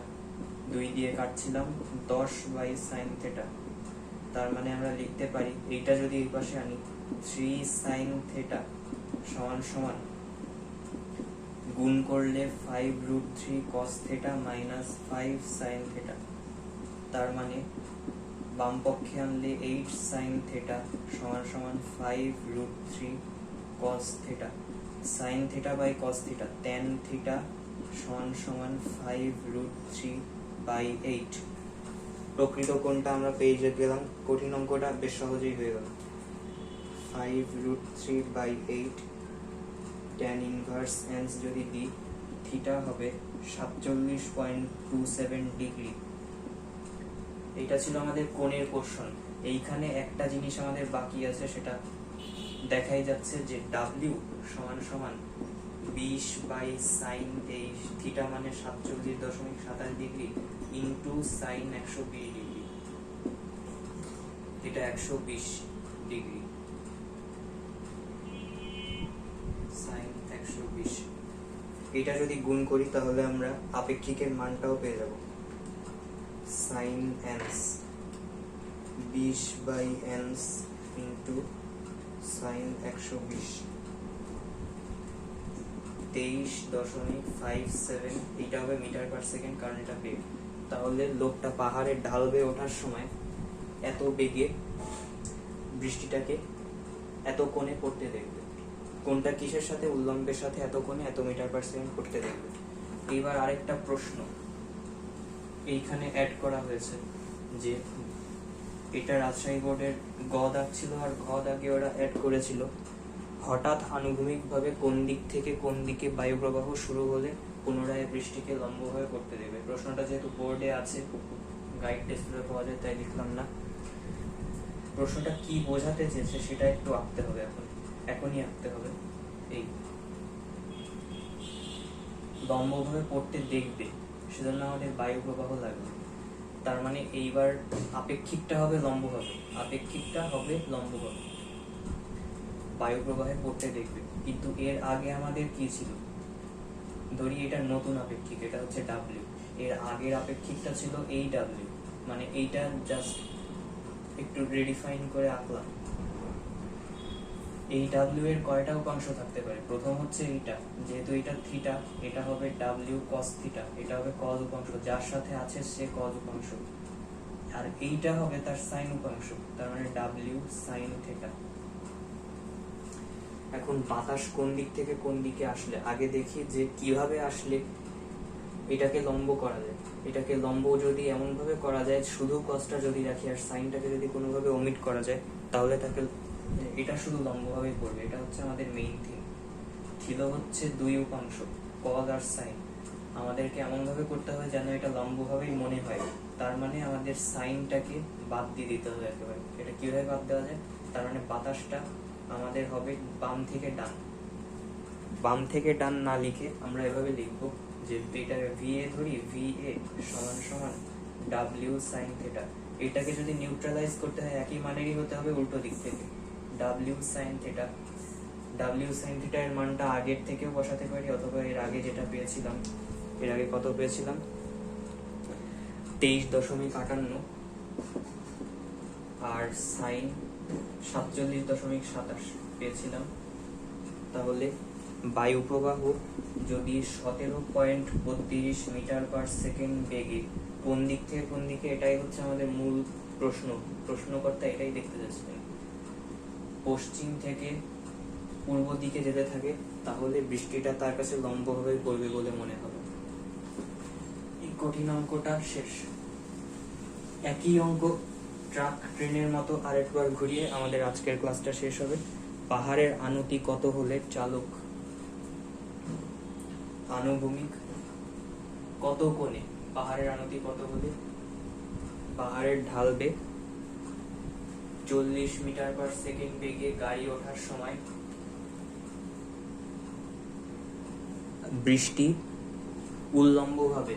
2 দিয়ে কাটছিলাম 10 বাই sin থেটা। তার মানে আমরা লিখতে পারি এইটা যদি এই পাশে আনি 3 sin থেটা সমান সমান গুণ করলে 5√3 cos theta minus 5 sin theta. তার মানে বাম পক্ষে আনলে 8 sin থেটা সমান সমান 5√3 cos theta. sin theta by cos theta tan theta সমান সমান 5√3 বাই 8। প্রকৃত কোণটা আমরা পেয়ে গেলাম, কঠিন অঙ্কটা বেশ সহজেই হয়ে গেল। 5√3 বাই 8 tan ইনভার্স এন্স যদি দিই থিটা হবে 47.27 ডিগ্রি। এটা ছিল আমাদের কোণের কোশ্চেন। এইখানে একটা জিনিস আমাদের বাকি আছে, সেটা দেখাই যাচ্ছে যে W সমান সমান 20 বাই sin এই থিটা মানে 47.27 ডিগ্রি ইনটু sin 120 ডিগ্রি, এটা 120 ডিগ্রি sin 120। এটা যদি গুণ করি তাহলে আমরা আপেক্ষিকের মানটাও পেয়ে যাব, sin ans 20 by ans into sin 120 23.57, এটা হবে মিটার পার সেকেন্ড কারণ এটা বেগ। তাহলে লোকটা পাহাড়ে ঢাল বেয়ে ওঠার সময় এত বেগে বৃষ্টিটাকে এত কোণে পড়তে দেখবে। কোনটা কিসের সাথে? উল্লম্বের সাথে এত কোণে এত মিটার পার সেকেন্ড পড়তে দেখবে। এবার আরেকটা প্রশ্ন এইখানে অ্যাড করা হয়েছে যে এটা রাজশাহী বোর্ডের গ দাগ ছিল আর ঘ দাগে ওরা অ্যাড করেছিল হঠাৎ আনুভূমিকভাবে কোন দিক থেকে কোন দিকে বায়ু প্রবাহ শুরু হলে পুনরায় বৃষ্টিকে লম্বভাবে পড়তে দেবে। প্রশ্নটা যেহেতু বোর্ডে আছে, গাইড টেস্টে পাওয়া যায় তাই লিখলাম না। প্রশ্নটা কি বোঝাতে চেয়েছে সেটা একটু আঁকতে হবে, এখনই আঁকতে হবে। এই লম্বভাবে পড়তে দেখবে, সেজন্য আমাদের বায়ু প্রবাহ লাগবে। তার মানে এইবার আপেক্ষিকটা হবে লম্বভাবে, বায়ু প্রবাহে পড়তে দেখবে। কিন্তু এর আগে আমাদের কি ছিল? ধরি এটা নতুন আপেক্ষিক, এটা হচ্ছে W, এর আগের আপেক্ষিকটা ছিল এই W, মানে এইটা জাস্ট একটু রিডিফাইন করে আঁকলাম। এই W এর কয়টা উপাংশ থাকতে পারে? প্রথম হচ্ছে এইটা, যেহেতু এটা থিটা, এটা হবে W cos থিটা, এটা হবে cos উপাংশ, যার সাথে আছে সে cos উপাংশ, আর এইটা হবে তার sin উপাংশ, তার মানে W sin থিটা। এখন বাতাস কোন দিক থেকে কোন দিকে আসলে আগে দেখি যে কিভাবে আসলে এটাকে লম্ব করা যায়। এটাকে লম্ব যদি এমন ভাবে করা যায়, শুধু কসটা যদি রাখি আর সাইনটাকে যদি কোনোভাবে ওমিট করা যায়, তাহলে তাকে এটা শুধু লম্বভাবেই পড়বে। এটা হচ্ছে আমাদের মেইন থিম। ছিল হচ্ছে দুই উপাংশ কস আর সাইন, আমাদেরকে এমন ভাবে করতে হবে যেন এটা লম্বভাবেই মনে হয়। তার মানে আমাদের সাইনটাকে বাদ দিয়ে দিতে হবে একেবারে। এটা কিভাবে বাদ দেওয়া যায়? তার মানে বাতাসটা আমাদের হবে বাম থেকে ডান। বাম থেকে ডান না লিখে আমরা এভাবে লিখবো যে এটাকে VA ধরি, VA সমান সমান W sin থিটা। এটাকে যদি নিউট্রালাইজ করতে হয় একই মানেরই হতে হবে উল্টো দিক থেকে, W sin theta. W sin theta এর মানটা আগের থেকেও বসাতে পারি, অথবা এর আগে যেটা পেয়েছিলাম, এর আগে কত পেয়েছিলাম 23.58, আর সাইন 47.27 পেয়েছিলাম। তাহলে বায়ু প্রবাহ যদি 17.32 মিটার পার সেকেন্ড বেগে কোন দিক থেকে কোন দিকে, এটাই হচ্ছে আমাদের মূল প্রশ্নকর্তা এটাই দেখতে যাচ্ছিলেন, পশ্চিম থেকে পূর্ব দিকে যেতে থাকে, তাহলে বৃষ্টিটা তার কাছে লম্বভাবে পড়বে বলে মনে হবে। এই কঠিন অঙ্কটা শেষ। একই অঙ্ক ট্রাক ট্রেনের মতো আরেকবার ঘুরিয়ে আমাদের আজকের ক্লাসটা শেষ হবে। পাহাড়ের আনুতি কত হলে চালক আনুভূমিক কত কোণে, পাহাড়ের আনুতি কত হলে পাহাড়ের ঢাল বেগ 40 মিটার পার সেকেন্ড বেগে গাড়ি ওঠার সময় বৃষ্টি উল্লম্বভাবে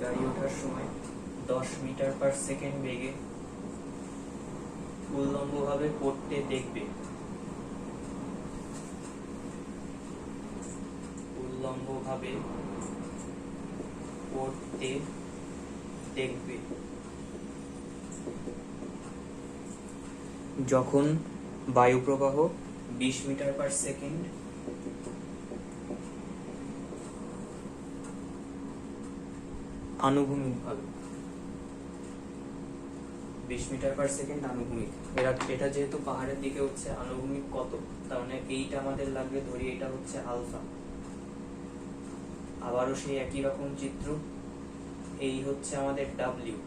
গাড়ি ওঠার সময় 10 মিটার পার সেকেন্ড বেগে উল্লম্বভাবে পড়তে দেখবে, উল্লম্বভাবে পড়তে দেখবে যখন বায়ু প্রবাহ 20 মিটার পার সেকেন্ড আনুভূমিকভাবে 20 মিটার পার সেকেন্ড আনুভূমিক। এটা যেহেতু পাহাড়ের দিকে হচ্ছে আনুভূমিক কত, তার মানে এইটা আমাদের লাগবে, ধরি এটা হচ্ছে আলফা। আবারও সেই একই রকম চিত্র, এই হচ্ছে আমাদের ডাব্লিউ,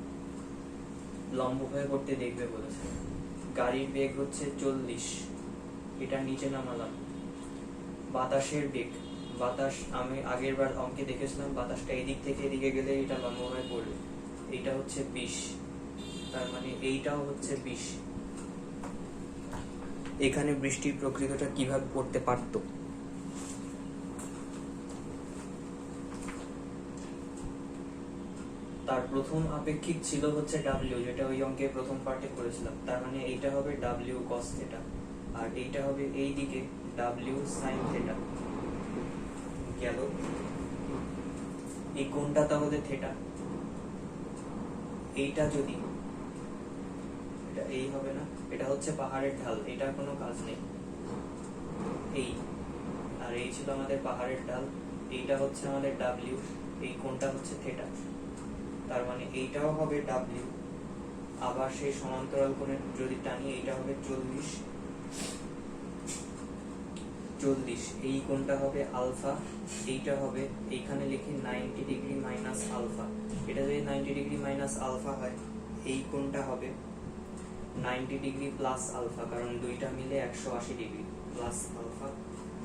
লম্বভাবে করতে দেখবে বলেছে। গাড়ির বেগ হচ্ছে 40, এটা নিচে নামালাম। বাতাসের বেগ, বাতাস আমি আগের বার অঙ্কে দেখেছিলাম বাতাসটা এদিক থেকে এদিকে গেলে এটা লম্বভাবে পড়বে, এইটা হচ্ছে 20, তার মানে এইটাও হচ্ছে 20। এখানে বৃষ্টির প্রকৃতটা কিভাবে পড়তে পারত? তার প্রথম আপেক্ষিক ছিল হচ্ছে ডাব্লিউ, যেটা ওই অঙ্কে প্রথম পার্টে করেছিলাম, তার মানে এইটা হবে ডাব্লিউ কস থিটা, আর এইটা হবে এই দিকে ডাব্লিউ সাইন থিটা। গেল এই কোণটা তাহলে থিটা, এইটা যদি এটা এই হবে না, এটা হচ্ছে পাহাড়ের ঢাল, এটা কোনো কাজ নেই, এই আর এই ছিল আমাদের পাহাড়ের ঢাল, এইটা হচ্ছে আমাদের ডাব্লিউ, এই কোণটা হচ্ছে থিটা, তার মানে এইটাও হবে ডাব্লিউ। আবার সেই সমান্তরাল কোণের যদি টানি, এইটা হবে 40, এই কোণটা হবে আলফা, এইটা হবে এইখানে লিখি 90 ডিগ্রি মাইনাস আলফা। এটা যদি 90 ডিগ্রি মাইনাস আলফা হয়, এই কোণটা হবে 90 ডিগ্রি প্লাস আলফা, কারণ দুইটা মিলে 180 ডিগ্রি প্লাস আলফা,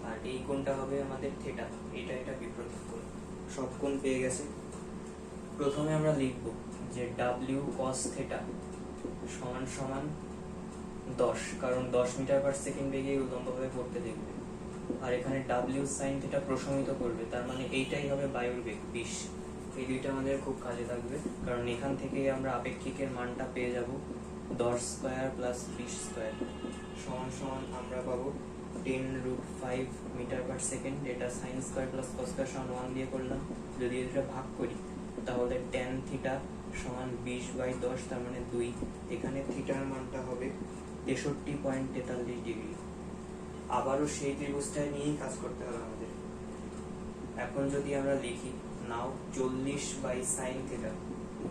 আর এই কোণটা হবে আমাদের থিটা, এটা বিপরীত কোণ। সব কোণ পেয়ে গেছে। প্রথমে আমরা লিখব যে ডাব্লিউ কস থিটা সমান সমান 10, কারণ 10 মিটার পার সেকেন্ড বেগে উল্লম্বভাবে পড়তে দেখবে, আর এখানে ডাব্লিউ সাইন থিটা প্রশমিত করবে, তার মানে এইটাই হবে বায়ুর বেগ 20। এই দুইটা আমাদের খুব কাজে থাকবে, কারণ এখান থেকে আমরা আপেক্ষিকের মানটা পেয়ে যাব 10 স্কয়ার প্লাস 20 স্কয়ার সমান সমান আমরা পাবো 10√5 মিটার পার সেকেন্ড। এটা sine square plus cos square সমান 1 দিয়ে করলাম, যদি এটা ভাগ করি তাহলে tan থিটা সমান 20/10, তার মানে 2। এখানে থিটার মানটা হবে 63.43 ডিগ্রি। আবারও সেই ত্রিভুজটা নিয়েই কাজ করতে হবে আমাদের। এখন যদি আমরা লিখি নাও 40/sin থিটা,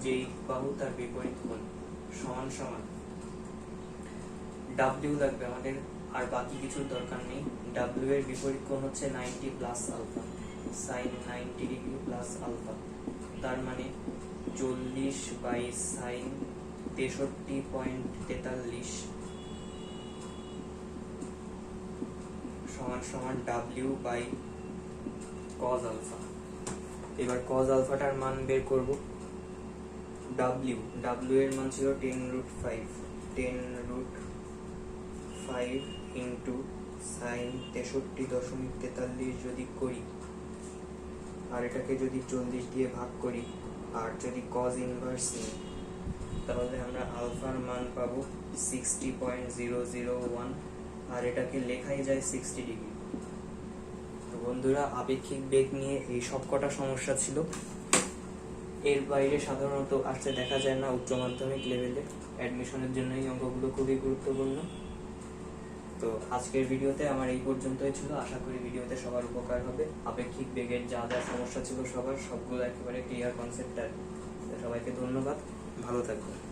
যেই বাহু তার বিপরীত কোণ, সমান সমান ডাব্লিউ লাগবে আমাদের, আর বাকি কিছুর দরকার নেই। ডাব্লিউ এর বিপরীত কোণ হচ্ছে 90 plus alpha, sine 90 degree plus alpha, তার মানে 40/sin 63.43 সমান সমান ডাব্লিউ বাই কজ আলফা। এবার কজ আলফাটার মান বের করব। ডাব্লিউ এর মান ছিল 10√5 ইন্টু সাইন 63.43 যদি করি, আর এটাকে যদি 40 দিয়ে ভাগ করি, আর যদি কজ ইনভার্স নিই, তাহলে আমরা আলফার মান পাবো 60.001, আর এটাকে লেখাই যায় 60 ডিগ্রি। তো বন্ধুরা, আপেক্ষিক বেগ নিয়ে এই সব কটা সমস্যা ছিল। এর বাইরে সাধারণত আসতে দেখা যায় না উচ্চ মাধ্যমিক লেভেলে। অ্যাডমিশনের জন্য এই অঙ্কগুলো খুবই গুরুত্বপূর্ণ। তো আজকের ভিডিওতে আমার এই পর্যন্তই ছিল। আশা করি ভিডিওতে সবার উপকার হবে। আপেক্ষিক বেগের যা যা সমস্যা ছিল সবার সবগুলো একেবারে ক্লিয়ার কনসেপ্ট। আর সবাইকে ধন্যবাদ, ভালো থাকবেন।